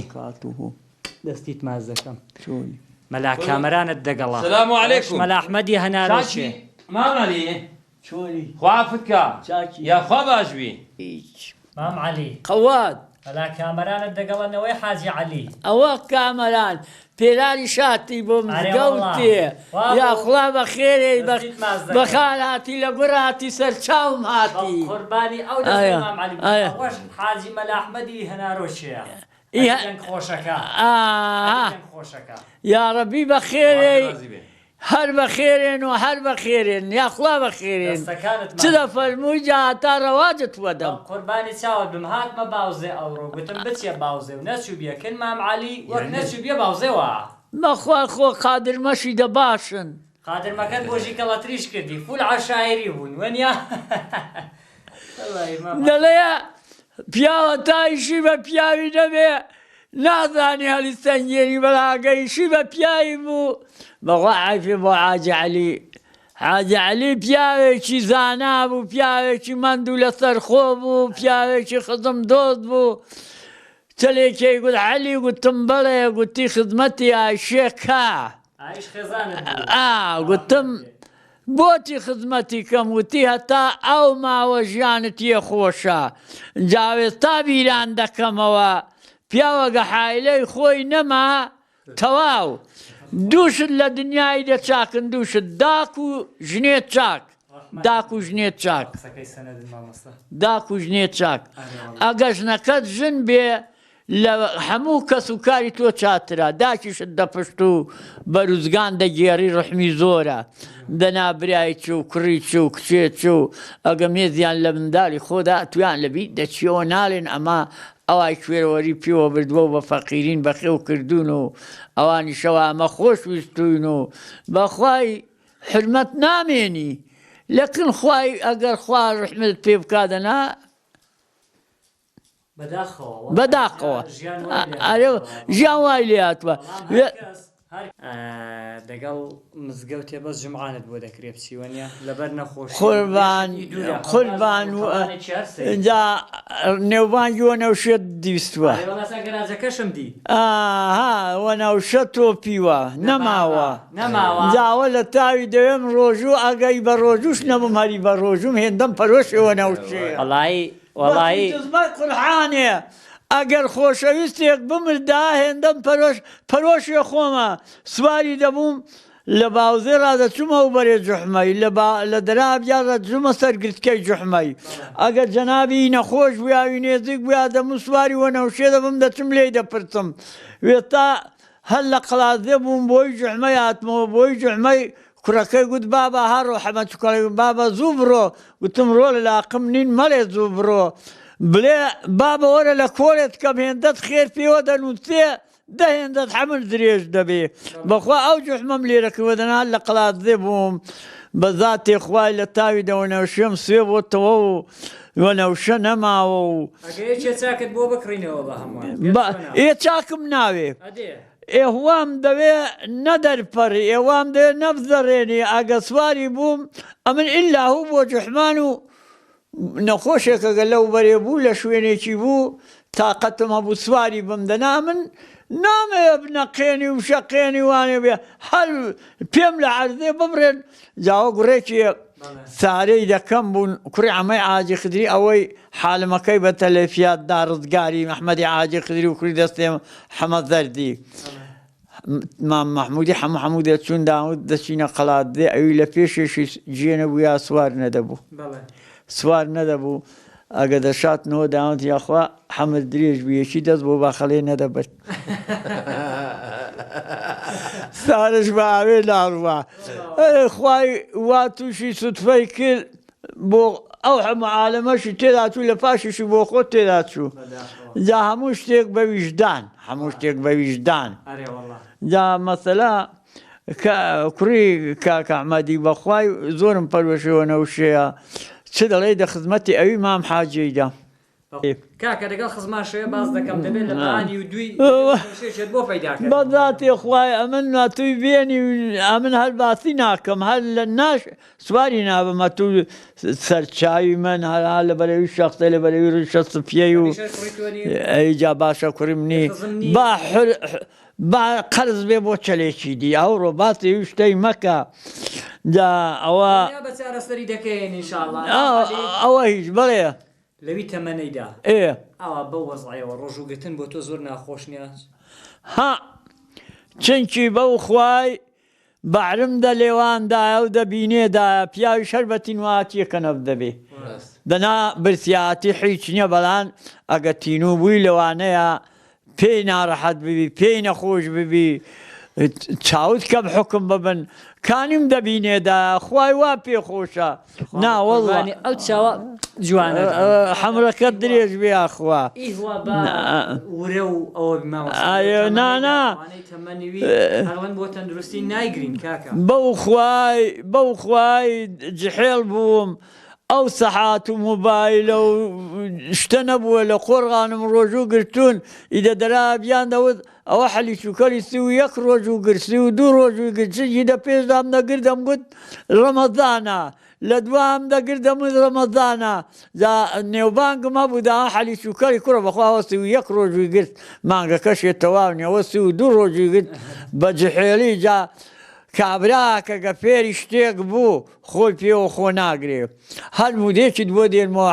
دەستیت ماز دەکەم مەلا کامەرانت دەگەڵا سلام علیکم مەلا ئەحمەدی هەنارۆشێ مام عەلی چۆنی خوافت کە چاکی یا خوا باش بی هیچ مام عەلی قەوات مەلا کامەرانت دەگەڵەنەوەی حاجی عەلی ئەوە کامەران پێلانی شاتی بۆ مزگەوتێ یا خوڵا بە خێرێ بەخار هاتی لە گوڕ هاتی سەرچاوم هاتی قوربانی ئەو دەستەی مام عەلی ئەوەش حاجی مەلا ئەحمەدی هەنارۆشەیە خۆشەکە خۆشەکە یا ڕەبی بە خێرێ هەر بە خێرێن و هەر بە خێرێن یا خوڵا بە خێرێن چ دەفەرمووی جا تا ڕەواجت وەدەم قوربانی چاوت بم هاتمە باوزێ ئەوڕۆ گوتم بچێ باوزێ و نەچوو بیەکەن مام عەلی وەک نەچوو بێ باوزێوە مەخوا خۆ قادرمەشی دەباشن قادرمەکەت بۆژی کەڵەتریش کردی فول عەشایری بوون وەنیا دەڵێە پیاوە تایشی بە پیاوی نەبێ نازانی هەلی سەنگێری بەڵاگەیشی بە پیاوی بوو بەخوا عیفێ بۆ حاجی عەلی حاجی عەلی پیاوێکی زانا بوو پیاوێکی مەندوو لەسەر خۆ بوو پیاوێکی خزم دۆست بوو چلێکی گوت عەلی گوتم بەڵێ گوتی خزمەتی ئایشێکە گوتم بۆچی خزمەتی کەم وتی هەتا ئەو ماوە ژیانت یە خۆشە جاوێستا بیران دەکەمەوە پیاوەگە حایلەی خۆی نەما تەواو دووشت لە دنیای دەچاکن دووشت داک و ژنێت چاک داک و ژنێت چاک داک و ژنێت چاک ئەگە ژنەکەت ژن بێ لە هەموو کەس و کاری تۆ چاترە داکیشت دەپشت و بەروزگان دەگێڕی ڕحمی زۆرە دەنا برای چ و کوڕی چ و کچێت چ و ئەگە مێزیان لە منداڵی خۆدا تویان لەبی دەچیەوە ناڵێن ئەمە ئەوای کوێرەوەری پێوە بردووە و بە فەقیرین بەخێو کردوون و ئەوانی شەوە ئەمە خۆش ویستوین و بەخوای حرمەت نامێنی لەکن خوای ئەگەر خوا ڕحمت پێ بکادەنا بەداخەوە ژیان وای لێ هاتووە دەگەڵ مزگەوتێ بەس جمعانت بۆ دەکرێ بچیوەنیە لەبەر نەخۆش قوربان جا نێوبانگی وە نەوشێت دیستووە گەراجەکەشم دی وە نەوشە تۆپیوە نەماوە جاوە لە تاوی دەوێم ڕۆژوو ئەگەی بە ڕۆژوش نەبم هەری بە ڕۆژوم هێندەم پەرۆشەوە نەوشێ وەڵایی قورحانێ ئەگەر خۆشەویستێک بمردا هێندەم پەرۆشێ خۆمە سواری دەبووم لە باوزێ ڕادەچوومە و بەرێ جوحمەی لە دەرابیا ڕەچوومە سەر گرتکەی جوحمەی ئەگەر جەنابی نەخۆش بویاوی نێزیک بویا دەموو سواری وە نەوشێ دەبم دەچم لێی دەپرسم وێتا هەر لە قەڵازێ بووم بۆی جوحمەی هاتمەوە بۆی جوحمەی کوڕەکەی گوت بابا هەڕۆ حەمەد چکەڵی بابا زوو بڕۆ گوتم ڕۆ لە لاقم نین مەڵێ زوو بڕۆ بڵێ بابە وەرە لە کۆرێت کەم هێندەت خێر پێوە دەنووسێ دەهێندەت حەمل درێژ دەبێ بەخوا ئەو جوحمەم لێرەکەوە دەنال لە قەڵازێ بووم بە زاتێ خوای لە تاوی دەوە نەوشێم سوێ بۆتەوە و وە نەوشە نەماوە و چاکت بۆ بکڕینەوە بە هەمووان چاکم ناوێ ئێوام دەوێ نەدەرپەڕی ئێوام دەوێ نەبزەڕێنێ ئەگە سواری بووم ئەمن ئیلا هوو بۆ جوحمان و نەخۆشێکەگە لەو بەرێ بوو لە شوێنێکی بوو تااقەتم هەبوو سواری بمدەنا من نامەیە بنەقێنی و شەقێنی وانێ بێ هەر پێم لە عەرزێ ببڕێن جاوە گوڕێکی سارەی دەکەم بوون کوڕی عەمەی عاجی خدری ئەوەی حالمەکەی بە تەلەفیاتدا ڕزگاری محمەدی عاجی خدری و کوڕی دەستێ حەمەد زەردی مام محمودی هەموو دەچوون داوت دەچینە قەڵاتدێ ئەوی لە پێشێشی جێنە بوو یا سوار نەدەبوو سوار نەدەبوو ئەگە دەشاتنەوە داوت یاخوا حەمد درێژ بویەکی دەست بۆ باخەڵێ نەدەبێت سارش بە ئاوێ لاڕوا خوای وا تووشی سوتفەی کرد بۆ ئەو هەموو عالەمەشی تێدا چوو لە پاشیشی بۆ خۆت تێدا چوو جا هەموو شتێک بە ویژدان هەموو شتێک بە ویژدان جا مەسەلا کوڕی کاکە ئەحمەدی بەخوای زۆرم پەروەشەوە نەوشەیە چ دەڵێ دە خزمەتی ئەوی مام حاجەیدا کاکە لەگەڵ خزمان شوێ باز دەکەم دەبێت لە پلانی و دوی شێشێت بۆ پەیداکە بەذاتێ خوای ئەمن ناتووی بێنی ئەمن هەر باسی ناکەم هەر لە ناش سواری نابمە تو سەرچاوی من هەر لە بەرەوی شەخصە لە بەرەوی ڕشە سفیەی و ئەیجا باشە کوڕی منی با قەرز بێ بۆ چەلێکی دی ئەو ڕۆباتی شتەی مەکە جا ئەوە بە چارەسەری دەکەین ئینشاءڵڵا ئەوە هیچ بڵێ لەوی تەمەنەیدا ئەوە بە وەزعەوە ڕۆژوگرتن بۆ تۆ زۆر ناخۆش نییە ها چنکی بەو خوای بەعرم دە لێواندایە و دەبینێدایە پیاوی شەربەتی نواتیەکەنەف دەبێ دەنا برسیاتی هیچ نییە بەڵان ئەگە تینوو بووی لەوانەیە پێی ناڕەحەت ببی پێی نەخۆش ببی چاوت کەم حکم ببن کانیم دەبینێدا خوای وا پێخۆشە ناوەڵوانی ئەو چاوە جوانە حەمرەکەت درێژ بێ ئاخوا ورە و ئەوە نانا هەڵەن بۆ تەندروستی نایگرین کاکە بەو خوای جحێڵ بووم ئەو سەحات و مۆبایلە و شتە نەبووە لە قۆڕغانم ڕۆژوو گرتوون ئیدە دەرابیان دەوت ئەوە حەلی چووکەری 31 ڕۆژوو گرسی و 2 ڕۆژووی گرچی دە پێشدام دەگردەم گوت ڕەمەزانە لە دوام دەگردەم ڕەمەزانە نێوبانگم هەبوو دا حەلی چووکەری کوڕە بەخواوە 31 ڕۆژووی گرت مانگەکەشێت تەواونیەوە 32 ڕۆژووی گرت بە جحێلی جا کابراکە گە فێری شتێک بوو خۆی پێوە خۆ ناگرێ هەر مودێکیت بۆ دێنمەوە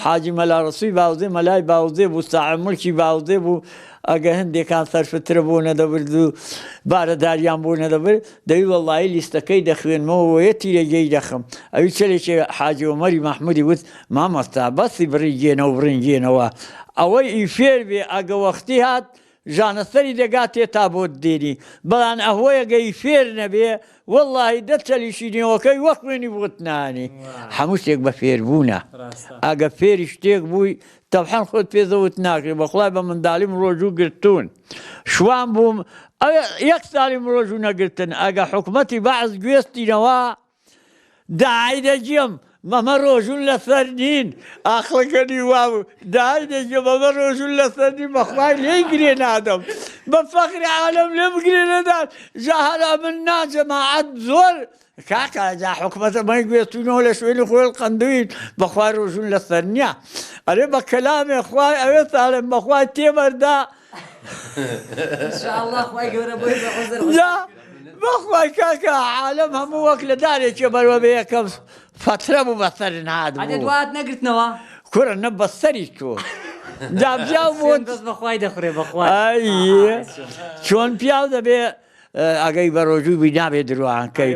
حاجی مەلاڕسووی باوزێ مەلای باوزێ بوو ساعە مڵکی باوزێ بوو ئەگە هەندێکان سەرفترە بۆ نەدەبرد و بارەداریان بۆ نەدەبرد دەوی وەڵڵاهی لیستەکەی دەخوێنمەوە وەیە تیرەگەی دەخم ئەوی چەلێکی حاجی عومەری مەحموودی وت مامەستا بەسی بڕیگێنە و بڕنگێنەوە ئەوەی ئیفێر بێ ئەگە وەختی هات ژانەسەری دەگاتێ تا بۆ دێنی بەڵام ئەهۆیەگەی فێر نەبێ وەڵڵاهی دەچەلیشینەوەکەی وەک وێنی بۆت نانی هەموو شتێک بە فێربوونە ئەگە فێری شتێک بووی تەبحەن خۆت پێزەوت ناکرێت بەخوای بە منداڵیم ڕۆژوو گرتوون شوان بووم یەک ساڵیم ڕۆژوو نەگرتن ئەگە حکومەتی بەعز گوێستینەوە داعی دەجێم مەمە ڕۆژوون لەسەر نین ئاخڵەکەنی وابوو داعی دەجێ مەمە ڕۆژوون لەسەر نین بەخوای لێی گرێ نادەم بە فەخری عالەم لێ بگرێ نەدان جا هەرا من ناجەماعەت زۆر کاکە جا حکومەتە مەی گوێستونەوە لە شوێنی خۆی قەندوین بەخوای ڕۆژوون لەسەر نییە ئەرێ بە کەلامێ خوای ئەوێ ساڵم بەخوای تێبەردا بەخوای کاکە عالەم هەموو وەک لە دارێکی بەرەوە بە یەکەم فترە بوو بەسەر نهاد دوات نەگرتنەوە کوڕە نە بەسەری تۆ جابجاو بوو بەخوای دەخورێ بەخوای چۆن پیاو دەبێ ئەگەی بە ڕۆژوو بی نابێ درۆیانکەی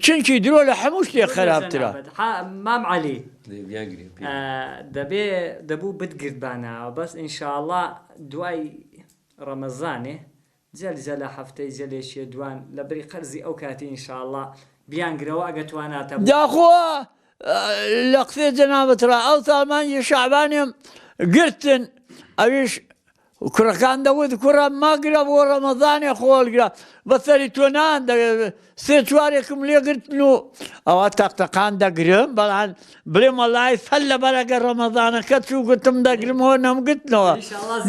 چونکی درۆ لە هەموو شتێک خراپترە مام عەلی دەبوو بتگردبانەوە بەس ئینشاءڵڵا دوای ڕەمەزانێ جەلجە لە هەفتەی جەلێشیە دوان لە بری قەرزی ئەو کاتی ئینشاءڵڵا بیانگرەوە ئەگە تواناتە داخۆ لە قسێ جەنابەترا ئەو ساڵمانجی شەعبانێم گرتن ئەویش کوڕەکان دەوت کوڕە ماگرە بۆ ڕەمەزانێ خۆڵگرە بەسەری تۆ نان سێ چوارێکم لێگرتن و ئەوە تەختەقان دەگرم بەڵام بڵێ وەڵای سەل لەبەرەگە ڕەمەزانەکە چوو گوتم دەگرمەوە نەمگرتنەوە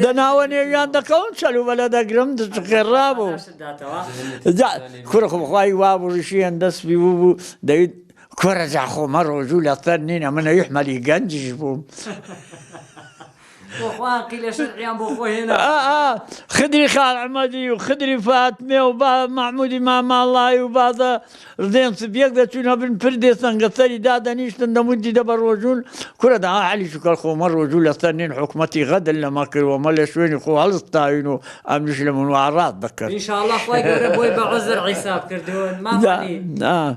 دەناوە نێویان دەکەون چەلوبەلە دەگرم خێڕا بوو کوڕە خۆخوای وابوو ڕیشیان دەستبی بوو دەویت کوڕە جا خۆمە ڕۆژوو لەسەر نینە منە یحمەلی گەنجیش بووم خدری خال عمەدی و خدری فاتمێ و با محمودی ماماڵای و بازە ڕدێن سبیەک دەچوونە بن پردێ سەنگەسەری دادەنیشتن دەمودی دە بە ڕۆژوون کوڕە دا عەلی شوکەڵ خۆمە ڕۆژوو لەسەر نین حکومەتی غەدر لەمە کردوەمە لە شوێنی خۆ هەڵستاوین و ئەمنیش لە منوعڕات بکرد ئینشاءڵڵا خوای گەورە بۆی بە عوزر حیساب کردوون مامەڵی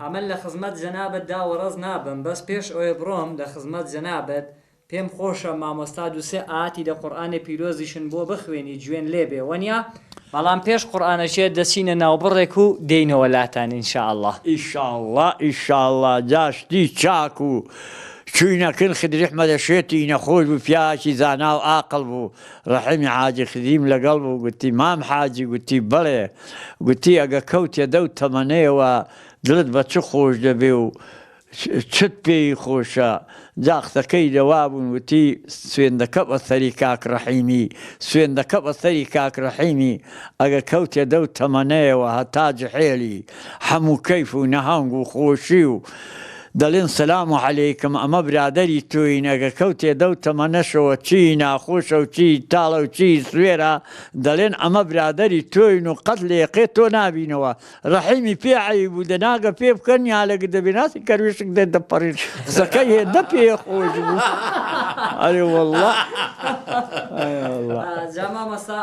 ئەمە لە خزمەت جەنابەت دا وەڕەز نابم بەس پێش ئەوێ بڕۆم لە خزمەت جەنابەت پێم خۆشە مامۆستا دووسێ ئاتی دە قورئانی پیرۆزیشن بۆ بخوێنی جوێن لێبێ وەنیا بەڵام پێش قورئانەشێ دەچینە ناوبڕێک و دێینەوە لاتان ئینشاءالله. ئیشاءالله جاشتی چاک و چوینەکن خدری ئەحمەدە شێتی نەخۆش بوو پیاکی زانا و ئاقڵ بوو ڕەحیمی حاجی خدیم لەگەڵ بوو گوتی مام حاجی گوتی بەڵێ گوتی ئەگە کەوتێ دەو تەمەنەیەوە دڵت بە چ خۆش دەبێ و چت پێی خۆشە جاقسەکەی دەوا بوون وتی سوێندەکە بە سەری کاک ڕەحیمی سوێندەکە بە سەری کاک ڕەحیمی ئەگە کەوتێ دەو تەمەنەیەوە هەتا جحێلی هەموو کەیف و نەهەنگ و خۆشی و دەڵێن سەلام و عەلەیکم ئەمە برادەری تۆین ئەگە کەوتێ دەو تەمەنەشەوە چی ناخۆشە و چی تاڵە و چی سوێرە دەڵێن ئەمە برادەری تۆین و قەت لە یەقێ تۆ نابینەوە ڕەحیمی پێ عەیب بوو دەناگە پێ بکەن یالەگە دەبێ ناسی کەروێشک دێت دەپەڕێت قسەکەی هێندە پێ خۆش بوو ئەرێ وەڵڵا جا مامۆستا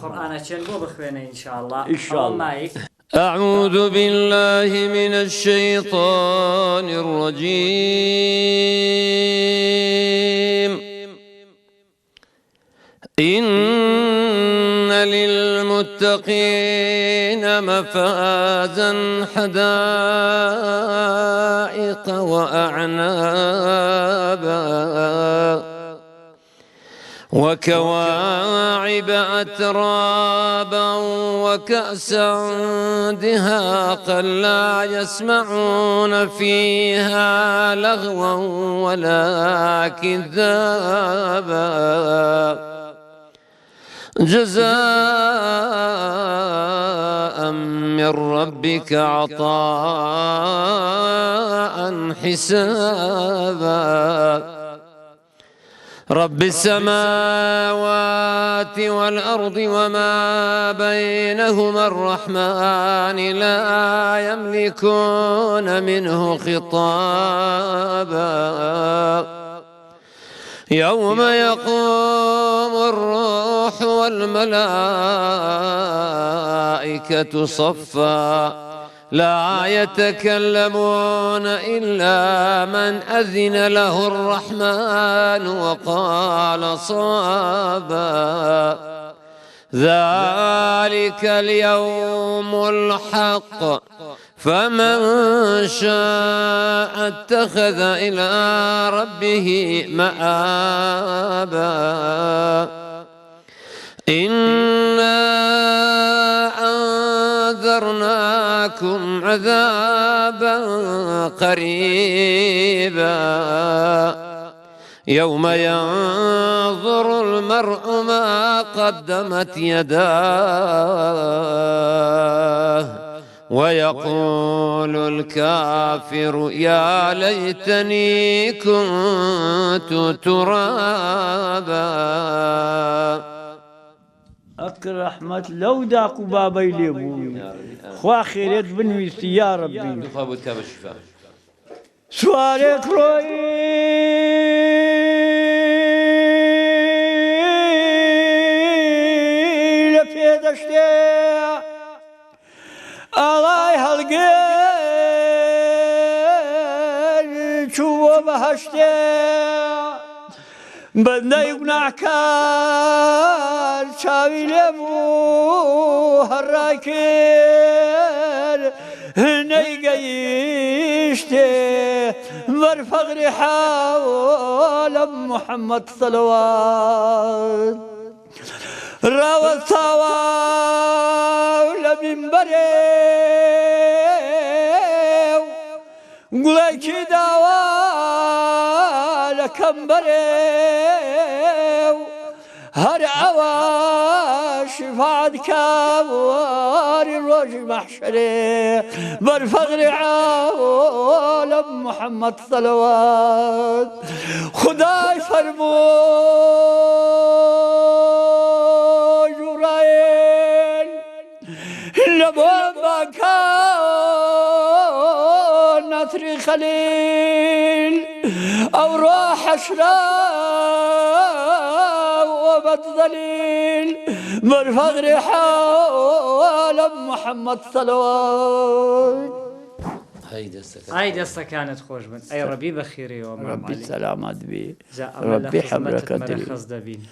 قورئانەچێن بۆ بخوێنە ئینشاءالله. أعوذ بالله من الشيطان الرجيم إن للمتقين مفازا حدائق وأعنابا وكواعب أترابا وكأسا دهاقا لا يسمعون فيها لغوا ولا كذابا جزاء من ربك عطاء حسابا رب السماوات والأرض وما بينهما الرحمن لا يملكون منه خطابا يوم يقوم الروح والملائكة صفا لا يتكلمون إلا من أذن له الرحمن وقال صوابا ذلك اليوم الحق فمن شاء اتخذ إلى ربه مآبا إنا أنذرناكم عذابا قريبا يوم ينظر المرء ما قدمت يداه ويقول الكافر يا ليتني كنت ترابا أكر رحمة لو داكو بابي ليبو خوا خيرت بنويسي يا ربي سوارك روي لفيدشتي الله هالقيل شو بهشتي بندي گناهکار چاوی لێبوو هەڕاکێر نەیگەیشتێ بەرفەقری حاوڵە محەممەد سەلەوات ڕاوەستاوە لە مینبەرێ گوڵێکی داوە لە کەمبەرێ هەر ئەوە شفاعت کاوەری ڕۆژی مەحشەرێ بەرفەقری عالەم محەممەد سەلەوات خودای فەرمووی جوڕایل لە بۆ باکان نەتری خەلیل ئەو ڕۆ حەشرا ذليل بالفقر حال محمد صلوات ئای دەستەکانت خۆش بن ئەی ڕەبی بەخێرەوە ڕەبی سەلامەت بێ ڕەبی ڕەبی حەبرەکەت خەز دەبین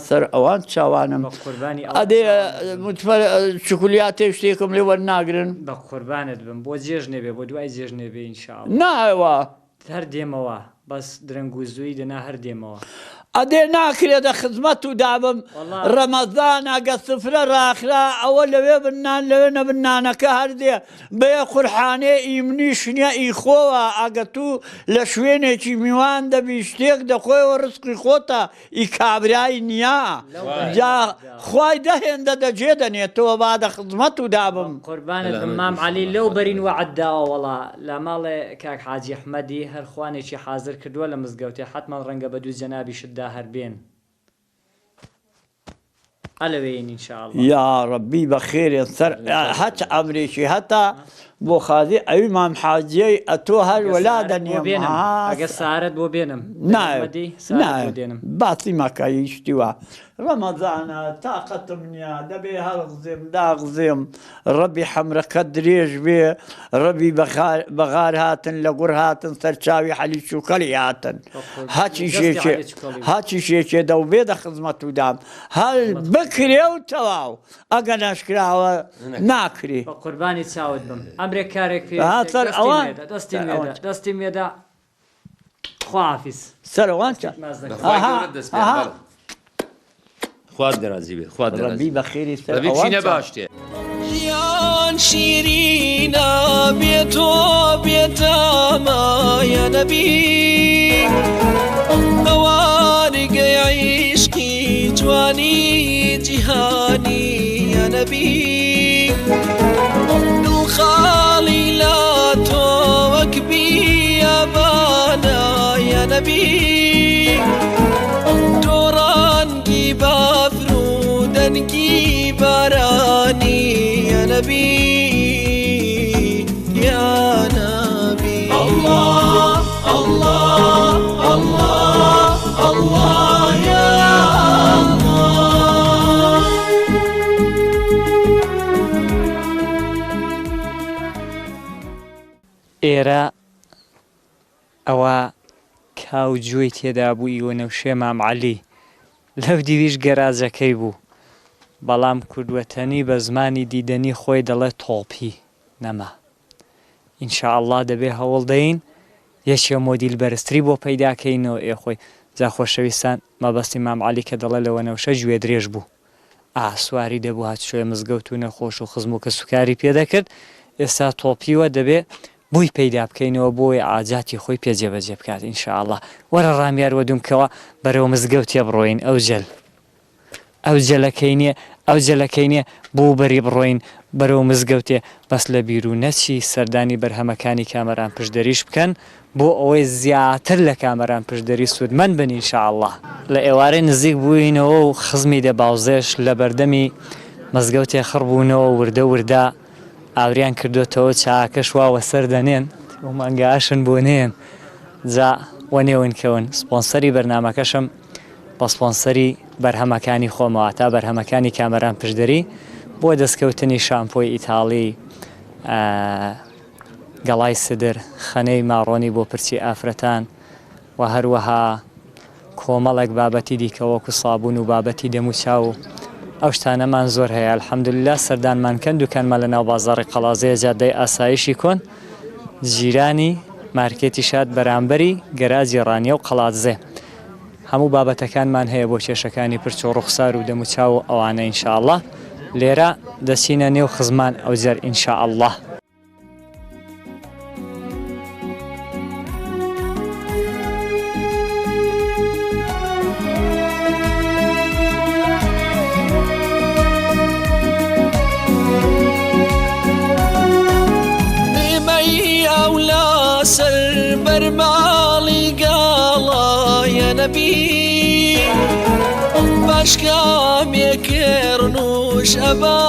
سەر ئەوان چاوانم بە قوربانی ئەدێ چکولیاتێک شتێکم لێ وەرناگرن بە قوربانت بم بۆ جێژنێ بێ بۆ دوای جێژنێ بێ ئینشاءڵڵا نایەوە هەر دێمەوە بەس درەنگ و زووی دەنا هەر دێمەوە ئەدێ ناکرێتە خزمەت و دابم ڕەمەزان ئەگە سفرە ڕاخرا ئەوە لەوێ بنان لەوێ نەبنانەکە هەردێ بێ قورحانێ ئیمنی شنیە ئیخۆوە ئەگە تو لە شوێنێکی میوان دەبی شتێک دەخۆیەوە ڕسقی خۆتە ئی کابرای نییە جا خوای دەهێندە دەجێ دەنێتەوە بادە خزمەت و دابم قوربانت بم مام عەلی لەو بەرین وعدداوە وەڵا لە ماڵێ کاک حاجی ئەحمەدی هەر خوانێکی حازر کردووە لە مزگەوتێ حتمما ڕەنگە بە دوو جەنابی شتدا هەربێن ئەلەوێین ئینشاءڵڵا یا ڕەبی بەخێرێن سەر هەچ ئەمرێکی هەتا بۆ خازی ئەوی مام حاجیەی ئەتۆ هەر وەلا دەنێم ئەگە سارت بۆ بێنم نایە باسی مەکەی شتیوە ڕەمەزانە تاقەتم نییە دەبێ هەڵغزێم داغزێم ڕەبی حەمرەکە درێژ بێ ڕەبی بەغار هاتن لە گوڕ هاتن سەرچاوی حەلی چووکەڵی هاتن هاچی شێکێ دەوبێ دە خزمەت و دام هەل بکرێ و تەواو ئەگە نەشکراوە ناکرێ بە قوربانی چاوت بم ئەمرێ کارێک پێ دەستی مێدا خوافیز سەرەوان خواد دەرازی بێ خواد ڕەبی بەخێری ڕەبی چینە باشتێ ژیان شیرینە بێتۆ بێتامایە نەبی ئەوانگەی عیشقی جوانی جیهانی یا نەبی دڵخاڵی لا تۆ وەک بیابانە یا نەبی دۆڕانگی بافر و دەنگی بارانی یا نەبی یا نەبی الله الله الله الله یا الله ئێرە ئەوە کاوجۆی تێدا بووی وە نەوشێ مام عەلی لەو دیویش گەراجەکەی بوو بەڵام کوردوەتەنی بە زمانی دیدەنی خۆی دەڵێ تۆپی نەما ئینشاءڵڵا دەبێ هەوڵ دەین یەکێ مۆدیل بەرزتری بۆ پەیداکەینەوە ئێخۆی جا خۆشەویستان مەبەستی مام عەلی کە دەڵێ لەوە نەوشە گوێ درێژ بوو سواری دەبوو هات شوێ مزگەوت و نەخۆش و خزم و کە سوکاری پێدەکرد ئێستا تۆپیوە دەبێ بووی پەیدا بکەینەوە بۆی ئاجاتی خۆی پێجێبەجێ بکات ئینشاءڵڵا وەرە ڕامیاروە دومکەوە بەرەو مزگەوتێ بڕۆین ئەو جەلەکەینێ بۆ بەری بڕۆین بەرەو مزگەوتێ بەس لە بیر و نەچی سەردانی بەرهەمەکانی کامەران پشتدەریش بکەن بۆ ئەوەی زیاتر لە کامەران پشتدەری سوودمەند بن ئینشاءڵڵا لە ئێوارەی نزیک بووینەوە و خزمی دەباوزێش لە بەردەمی مزگەوتێ خڕبوونەوە وردە وردە ئاوریان کردوێتەوە چاکەش واوە سەر دەنێن و مانگاشن بۆ نێن جا وەنێون کەون سپۆنسەری بەرنامەکەشم بە سپۆنسەری بەرهەمەکانی خۆمەوە تا بەرهەمەکانی کامەران پشتدەری بۆ دەستکەوتنی شامپۆی ئیتاڵی گەڵای سدر خەنەی ماڕۆنی بۆ پرچی ئافرەتان و هەروەها کۆمەڵێک بابەتی دیکە وەکو سابوون و بابەتی دەموچاو ئەو شتانەمان زۆر هەیە الحەمدوللا سەردانمان کەن دوکانمان لە ناو بازاڕی قەڵازەیە جادەی ئاسایشی کۆن جیرانی مارکێتی شاد بەرامبەری گەراجی ڕانیە و قەڵاتزێ هەموو بابەتەکانمان هەیە بۆ کێشەکانی پرچ و ڕوخسار و دەموچاو و ئەوانە ئینشاءڵڵا لێرە دەچینە نێو خزمان ئەوجار ئینشاءڵڵا سر برمالی گاڵایە نەبی باشکامی کێڕنوش ئەبا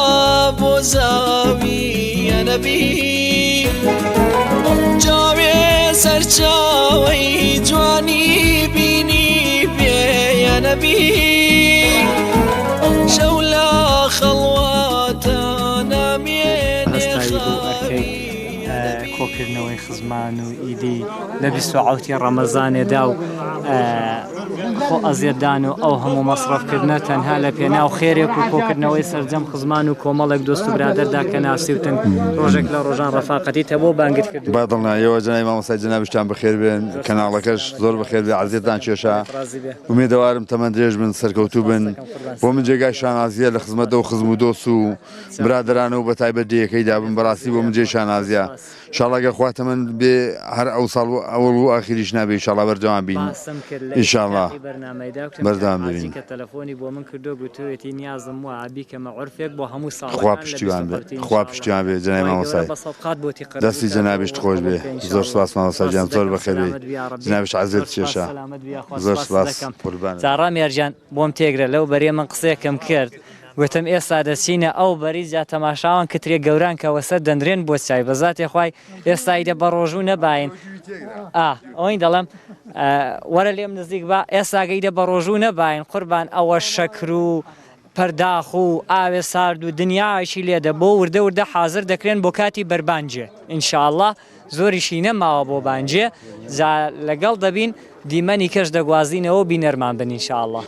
بۆ زاویە نەبی جاوێ سەرچاوەی جوانی بینی پێیە نەبی شەو لە خەڵواتە نامێنێ خاوی کۆکردنەوەی خزمان و ئیدی لە 27 ڕەمەزانێدا و خۆ ئەزیێدان و ئەو هەموو مەصرفکردنە تەنها لە پێناو خێرێک و کۆکردنەوەی سەرجەم خزمان و کۆمەڵێک دۆست و برادەردا کە ناسیوتن ڕۆژێک لە ڕۆژان ڕەفاقەتی تە بۆ بانگت کرد بەدڵنایەوە جنای مامۆستای جەنابشتان بەخێر بێن کەناڵەکەش زۆر بەخێر بێ عەزیێتان کێشا ومێدەوارم تەمەند درێژ بن سەرکەوتوو بن بۆ من جێگای شانازیە لە خزمەتە و خزم و دۆست و برادرانە و بە تایبەت دیەکەیدا بن بەڕاستی بۆ من جێ شانازیە شاڵاگە خواتە من بێ هەر ئەو ساڵ ئەوڵ و ئاخریش نابێ ئینشاڵا بەردەوام بین ئینشاڵا بەردەوام ببین کە تەلەفۆنی بۆ من کردو گوتوێتی نیازم وە عبی کەمە عورفێک بۆ هەموو ساڵ خوا پشتیوان بێ خوا پشتیوان بێ جنای مامۆستای دەستی جەنابشت خۆش بێ زۆر سپاس مامۆستا گیان زۆر بەخێر بێ جنابش عەزیێت کێشا زۆر سپاس قوربانت زارا مێرجان بۆم تێگرە لەو بەرێ من قسەیەکەم کرد گوتم ئێستا دەچینە ئەو بەریجا تەماشاوان کترێک گەوران کەوەسەر دەنرێن بۆ چای بەزاتێ خوای ئێستایدە بە ڕۆژوو نەباین ئەوەی دەڵێم وەرە لێم نزیک بە ئێستاگەیدە بە ڕۆژوو نەباین قوربان ئەوە شەکر و پەرداخ و ئاوێ سارد و دنیایشی لێدە بۆ وردە وردە حازر دەکرێن بۆ کاتی بەربانجێ ئینشاءڵڵا زۆریشی نەماوە بۆ بانجێ لەگەڵ دەبین دیمەنی کەش دەگوازینەوە بینەرمان بن ئینشاءڵڵا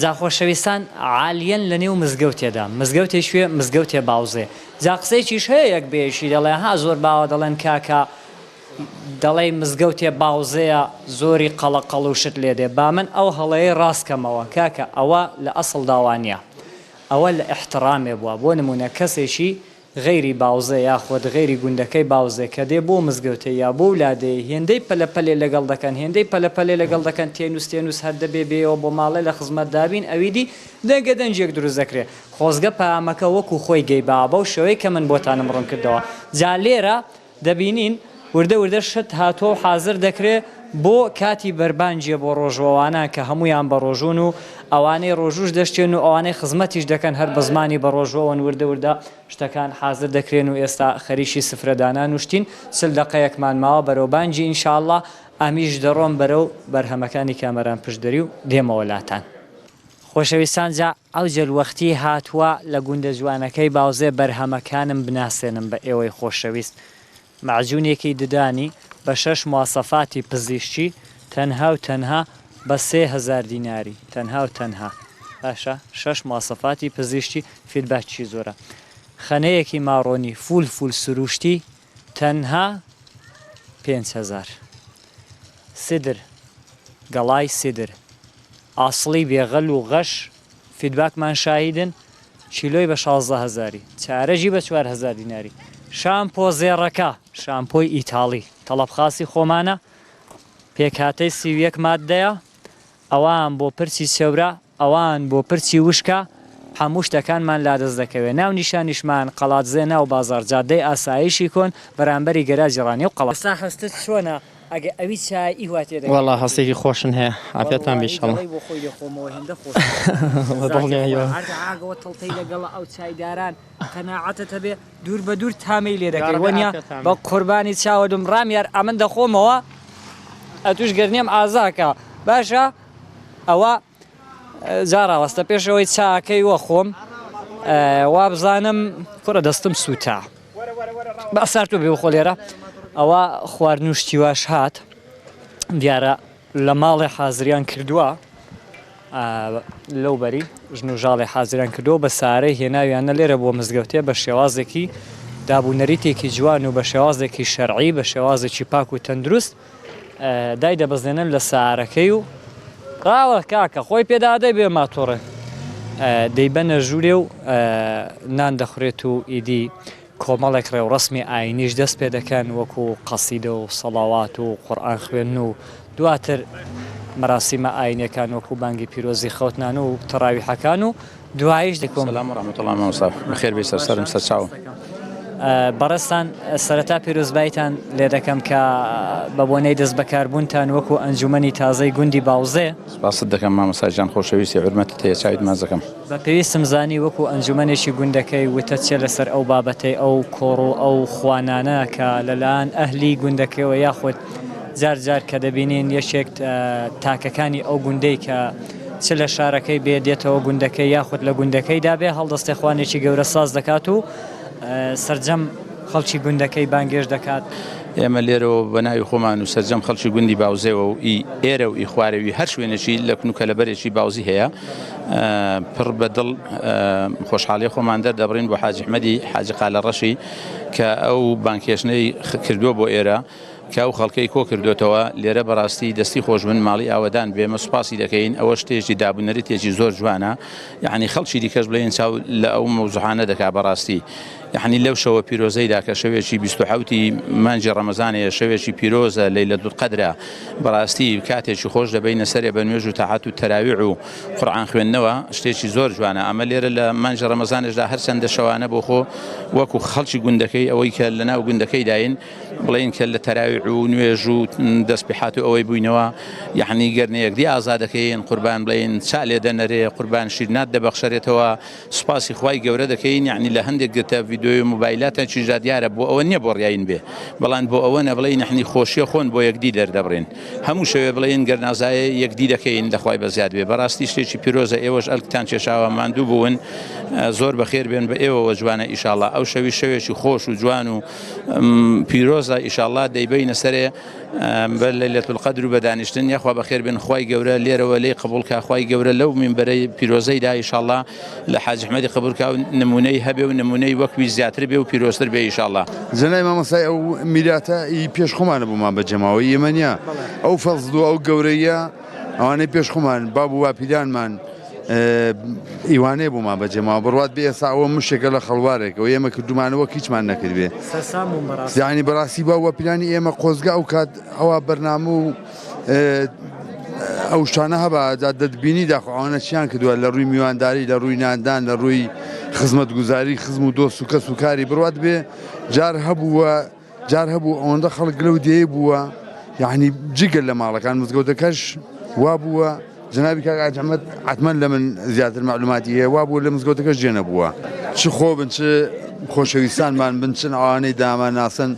جا خۆشەویستان عالیەن لە نێو مزگەوتێدا مزگەوتێ شوێ مزگەوتێ باوزێ جا قسەیەکیش هەیە یەک بێشی دەڵێ ها زۆر باوە دەڵێن کاکە دەڵێ مزگەوتێ باوزەیە زۆری قەڵەقەڵ و شت لێدێ با من ئەو هەڵەیە ڕاستکەمەوە کاکە ئەوە لە ئەسڵ داوانیە ئەوە لە احترامێ بووە بۆ نمونە کەسێکی غیری باوزە یاخۆت غیری گوندەکەی باوزێ کە دێ بۆ مزگەوتە یا بۆ ولادێ هێندەی پەلەپەلێ لەگەڵ دەکەن هێندەی پەلەپەلێ لەگەڵ دەکەن تێنووس هەر دەبێ بێەوە بۆ ماڵێ لە خزمەت دابین ئەویدی دەنگە دەنجێک دروست دەکرێت خۆزگە پامەکە وەکو خۆی گەی بابە و شەوەی کە من بۆتانم ڕوون کردەوە جا لێرە دەبینین وردە وردە شت هاتۆ و حازر دەکرێت بۆ کاتی بەربانجیە بۆ ڕۆژەوانە کە هەمویان بە ڕۆژون و ئەوانەی ڕۆژوش دەشتێن و ئەوانەی خزمەتیش دەکەن هەر بە زمانی بە ڕۆژەوەن وردە وردە شتەکان حازر دەکرێن و ئێستا خەریشی سفرەدانان وشتین سل دەقەیەکمان ماوە بەرەو بانجی ئینشاءڵڵا ئامیش دەڕۆم بەرەو بەرهەمەکانی کامەران پشتدەری و دێمەوە لاتان خۆشەویستان جا ئەو جەلوەختی هاتووە لە گوندە جوانەکەی باوزێ بەرهەمەکانم بناسێنم بە ئێوەی خۆشەویست معجونێکی ددانی بە 6 مواسەفاتی پزیشکی تەنها و تەنها بە 3000 دیناری تەنها و تەنها باشە 6 مواسەفاتی پزیشکی فیدباکی زۆرە خەنەیەکی ماڕۆنی فول سروشتی تەنها 5000 سدر گەڵای سدر ئاسڵی بێغەل و غەش فیدباکمان شاهیدن چیلۆی بە 16,000 چارەژی بە 4000 دیناری شامپۆ زێڕەکە شامپۆی ئیتاڵی تەڵەبخاسی خۆمانە پێکهاتەی 31 مادەیە ئەوان بۆ پرچی سێورە ئەوان بۆ پرچی وشکە هەموو شتەکانمان لادەست دەکەوێت ناو نیشانیشمان قەڵاتزێ ناو بازار جادەی ئاسایشی کۆن بەرامبەری گەراجی ڕانی و قەڵەستا هەستت چۆنە ئەگە ئەوی چای ئیواتی وەڵا هەستێکی خۆشن هەیە ئافێتان بێشەڵە ئاگەوە تڵتەی لەگەڵ ئەو چایداران قەناعەتە بێ دوور بە دوور تامی لێ دەکەی وەنیا بە قوربانی چاوە دوم ڕامیار ئەمن دەخۆمەوە ئەتوش گەرنێم ئازاکە باشە ئەوە جاڕاوەستە پێشەوەی چاکەی وە خۆم وا بزانم کوڕە دەستم سووتا بەسارتۆ بێ خۆ لێرە ئەوە خواردنوشتیواش هات دیارە لە ماڵی حازریان کردووە لەو بەری ژن و ژاڵی حازریان کردووە بە سارەی هێناویانە لێرە بۆ مزگەوتێ بە شێوازێکی دابوونەریتێکی جوان و بە شێوازێکی شەرعی بە شێوازێکی پاک و تەندروست دای دەبەزێنن لە سارەکەی و ڕاوە کاکە خۆی پێدادەی بێ ماتۆڕێ دەیبەنە ژوورێ و نان دەخورێت و ئیدی کۆمەڵێک ڕێوڕسمی ئاینیش دەست پێ دەکەن وەکو قەسیدە و سەڵاوات و قورئان خوێندن و دواتر مەراسیمە ئاینیەکان وەکو بانگی پیرۆزی خەوتنان و تەراویحەکان و دواییش دەکۆم بەخێر بێ سەرسەرم سەرچاوم بەڕستان سەرەتا پیرۆزبایتان لێ دەکەم کە بە بۆنەی دەست بەکاربوونتان وەکو ئەنجومەنی تازەی گوندی باوزێ سپاست دەکەم مامۆستاجان خۆشەویستی حورمەتت هەیە چاویت ماز دەکەم بە پێویستم زانی وەکو ئەنجومەنێکی گوندەکەی وتە چێ لەسەر ئەو بابەتەی ئەو کۆڕ و ئەو خوانانە کە لەلایەن ئەهلی گوندەکەیەوە یاخۆت جار جار کە دەبینین یەکێک تاکەکانی ئەو گوندەی کە چ لە شارەکەی بێ دێتەوە گوندەکەی یاخود لە گوندەکەیدا بێ هەڵدەستی خوانێکی گەورە ساز دەکات و سرجەم خەڵکی گوندەکەی بانگێش دەکات. ئێمە لێرەوە بە ناوی خۆمان و سەرجەم خەڵکی گوندی باوزێەوە و ئێرە و ئیخوارەوی هەر شوێنێکی لە کنوکە لە بەرێکی باوزی هەیە پڕ بەدڵ خۆشحاڵی خۆمان دەردەبڕین بۆ حاجی ئەحمەدی حاجی قالەڕەشی کە ئەو بانکێشنەی کردووە بۆ ئێرە کە ئەو خەڵکەی کۆ کردوێتەوە لێرە بەڕاستی دەستی خۆشبن ماڵی ئاوەدان بێمە سوپاسی دەکەین ئەوە شتێکی دابوونەرێتێکی زۆر جوانە یعنی خەڵکی دیکەش بڵێن چاو لە ئەو مەوزوعانە دەکا بەڕاستی یعنی لەو شەوە پیرۆزەیدا کە شەوێکی 27 مانجی ڕەمەزانەیە شەوێکی پیرۆزە لەیلەتول قەدرە بەڕاستی کاتێکی خۆش دەبینە سەرێ بە نوێژ و تاعات و تەراویح و قورئان خوێندنەوە شتێکی زۆر جوانە ئەمە لێرە لە مانجی ڕەمەزانێشدا هەرچەندە شەوانە بۆ خۆ وەکو خەڵکی گوندەکەی ئەوەی کە لە ناو گوندەکەی داین بڵێن کە لە تەراویح و نوێژ و دەستپێحات و ئەوەی بووینەوە یعنی گەرنەیەک دی ئازادەکەین قوربان بڵێن چالێ دەنەرێ قوربان شیرنات دەبەخشەرێتەوە سوپاسی خوای گەورە دەکەین یعنی لە هەندێک گرتە ڤیدیۆی موبایلاتە چیژا دیارە بۆ ئەوە نییە بۆ ڕیاین بێ بەڵام بۆ ئەوە نەبڵێن نحنی خۆشیە خۆن بۆ یەکدی دەردەبڕین هەموو شەوێ بڵێن گەرنازایە یەکدی دەکەین دەخوای بەزیاد بێ بەڕاستی شتێکی پیرۆزە ئێوەش ئەلکتان کێشاوە ماندوو بوون زۆر بەخێر بێن بە ئێوەوە جوانە ئیشاڵڵا ئەو شەوی شەوێکی خۆش و جوان و پیرۆزە ئیشاڵڵا دەیبینە سەرێ بە لەیلەتول قەدر و بەدانیشتن یاخوا بەخێر بێن خوای گەورە لێرەوە لێی قبول کا خوای گەورە لەو مینبەرەی پیرۆزەیدا ئیشاڵڵا لە حاجی ئەحمەدی قبول کا و نمونەی هەبێ و نمونەی وەکوی زیاتر بێ و پیرۆزتر بێ ئیشاڵڵا جەنای مامۆستای ئەو میراتە پێش خۆمانە بوومان بە جەماوەی ئێمە نییە ئەو فەزڵ و ئەو گەورەیە ئەوانەی پێش خۆمان باب و واپیرانمان ئیوانەیە بوومان بە جەماوە بڕوات بێ ئێستا ئەوە مشتێکە لە خەڵوارێکەوە ئێمە کردومانەوە هیچمان نەکردبێ یعنی بەڕاستی با وەپیرانی ئێمە قۆزگا ئەو کات ئەوە بەرنامە و ئەو شتانە هەبە دەتبینی داخواوانە چیان کردووە لە ڕووی میوانداری لە ڕووی ناندان لە ڕووی خزمەتگوزاری خزم و دۆست و کەس و کاری بڕوات بێ جار هەبوو ئەوەندە خەڵک لەو دێ بووە یعنی جگەل لە ماڵەکان مزگەوتەکەش وا بووە جنابی کاک حاجی ئەحمەد حتمەن لە من زیاتر معلوماتی هەیە وا بوو لە مزگەوتەکەش جێ نەبووە چ خۆ بن چ خۆشەویستانمان بن چن ئەوانەی دامان ناسن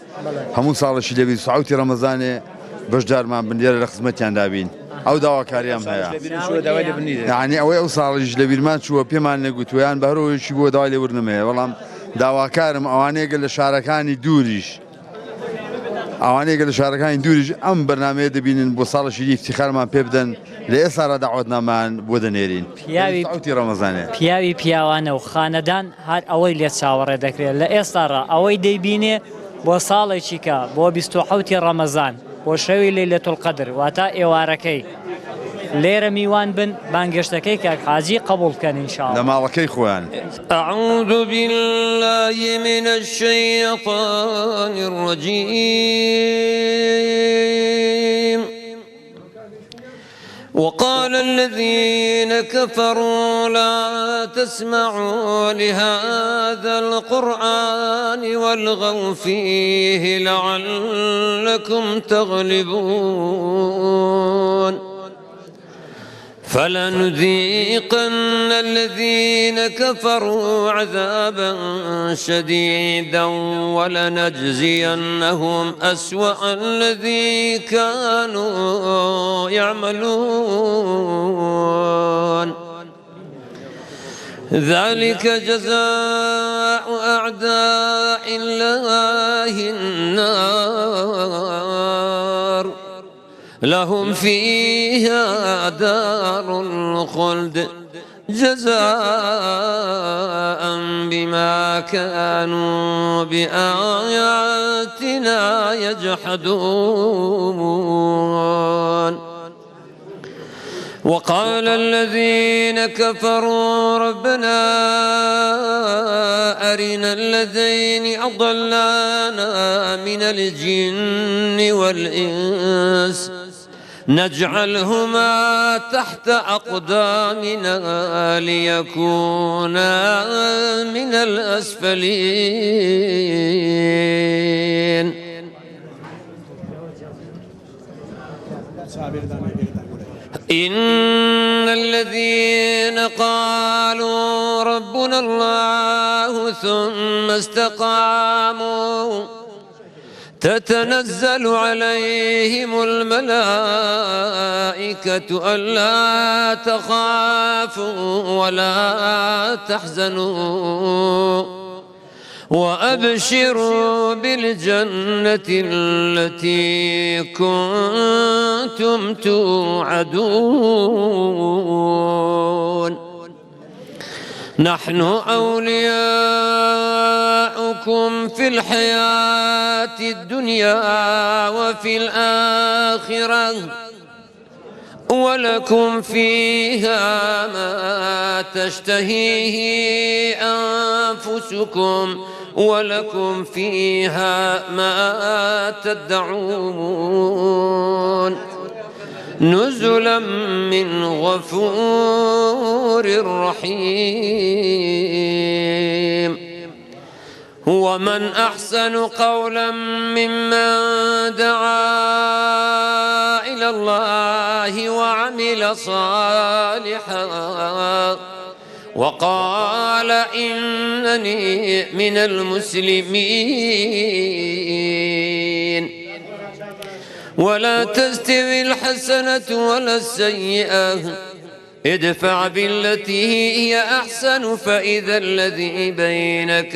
هەموو ساڵەشی لەبی سعوتی ڕەمەزانێ بەشدارمان بن لێرە لە خزمەتیان دابین ئەو داواکاریام هەیە یعنی ئەوەی ئەو ساڵیش لە بیرمان چووە پێمان نەگوتویان بەهرەوەیەکی بۆ داوای لێورنمەیە بەڵام داواکارم ئەوانەیەگە لە شارەکانی دووریش ئەم بەرنامەیە دەبینن بۆ ساڵەشی ئیفتیخارمان پێ بدەن لە ئێستا داوەتنامان بۆ دەنێرین سعوتی ڕەمەزانێ پیاوی پیاوانە و خانەدان هەر ئەوەی لێ چاوەڕێ دەکرێت لە ئێستاڕە ئەوەی دەیبینێ بۆ ساڵێکی کە بۆ 27 ڕەمەزان بۆ شەوی لەیلەتول قەدر واتە ئێوارەکەی لێرە میوان بن بانگێشتەکەی کاک حاجی قبول بکەن ئینشاءڵڵا لە ماڵەکەی خۆیان أعوذ بالله من الشيطان الرجيم وقال الذين كفروا لا تسمعوا لهذا القرآن والغوا فيه لعلكم تغلبون فلنذيقن الذين كفروا عذابا شديدا ولنجزينهم أسوأ الذي كانوا يعملون ذلك جزاء أعداء الله النار لهم فيها دار الخلد جزاء بما كانوا بآياتنا يجحدون وقال الذين كفروا ربنا أرنا الذين أضلانا من الجن والإنس نجعلهما تحت أقدامنا ليكونا من الأسفلين إن الذين قالوا ربنا الله ثم استقاموا تتنزل عليهم الملائكة ألا تخافوا ولا تحزنوا وأبشروا بالجنة التي كنتم توعدون نحن أولياؤكم في الحياة الدنيا وفي الآخرة ولكم فيها ما تشتهيه أنفسكم ولكم فيها ما تدعون نزلا من غفور رحيم ومن أحسن قولا ممن دعا إلى الله وعمل صالحا وقال إنني من المسلمين ولا تستوي الحسنة ولا السيئة ادفع بالتي هي أحسن فإذا الذي بينك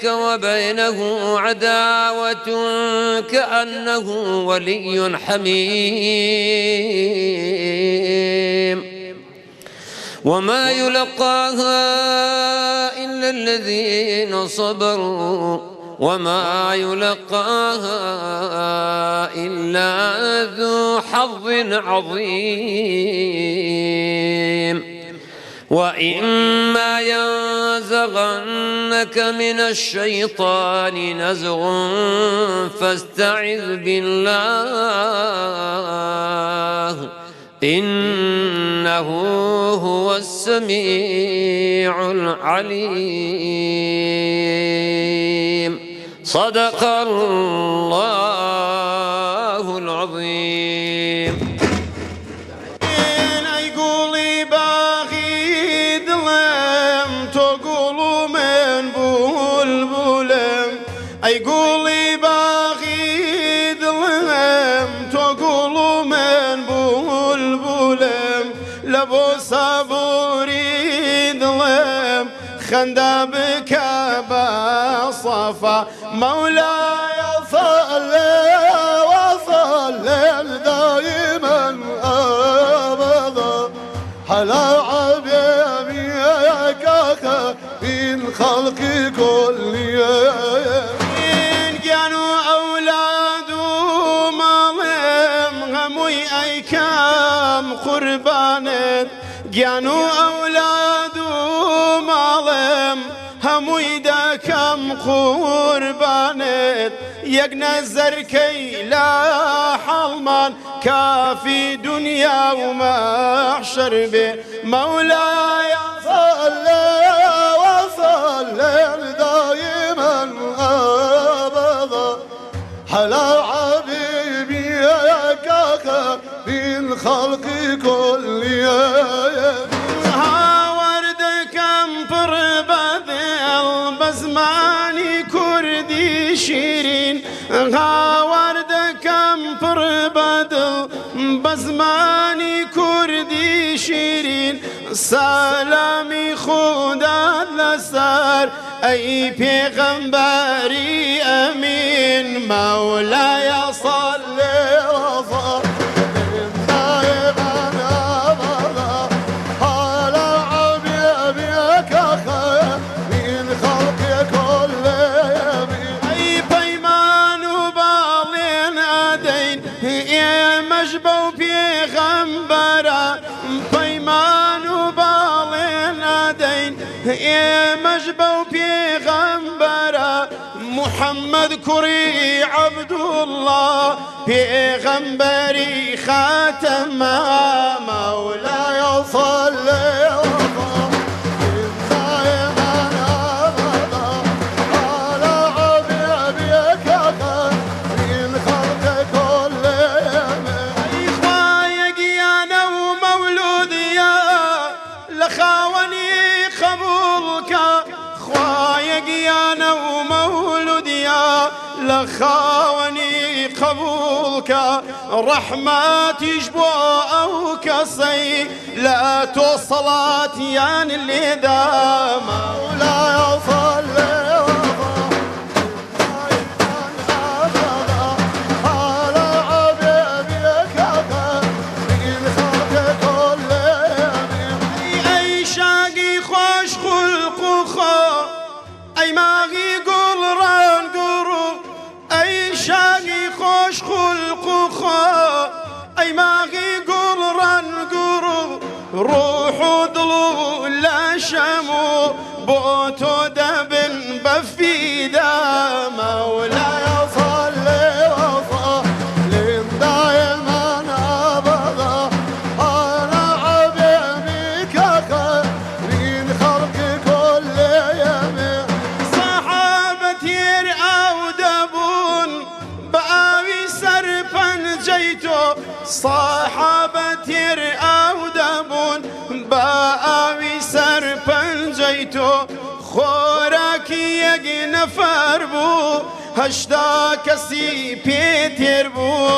وبينه عداوة كأنه ولي حميم وما يلقاها إلا الذين صبروا وما يلقاها إلا ذو حظ عظيم وإما ينزغنك من الشيطان نزغ فاستعذ بالله إنه هو السميع العليم صدق الله العظيم يقولي باغي ظلم تقول من بلبلم يقولي باغي ظلم تقول من بلبلم لبو صبوري ظلم خندبك بصفا مولاي صل وسلم دائما ابدا على حبيبك من خلق كلهم كانوا اولاد مالهم همي ايكام قربانت كانوا اولاد مالهم هموی دکم قربانت یک نظر کی لا حلمان کافی دنیا و محشر به مولاي صل وسلم دائما ابدا على حبيبك من خلق كلهم بزماني كردي شيرين غاوردكم پر بدل بزماني كردي شيرين سلامي خدا لسر اي پیغمبري امين مولاي صل وسلم مجبو پیغمبرا پیمانو بالین دین مجبو پیغمبرا محمد کری عبدالله پیغمبری خاتم مولاي صل خوايق يا نو مولود يا لخاوني قبولك رحماتيش بو أو كصي لا توصلات يان اللي دام مولاي صلي روح ضلو لا شمو بوتو دبن بفيدا مولاي صلي وسلم دائما ابدا على حبيبك خير خلق كل يوم صحابتي رأوا دبون بآوي سرفا جيتو صحابتي رأوا دبون بآوي سرفا جيتو خوراكي يق نفر بو هشتا كسي بيتر بو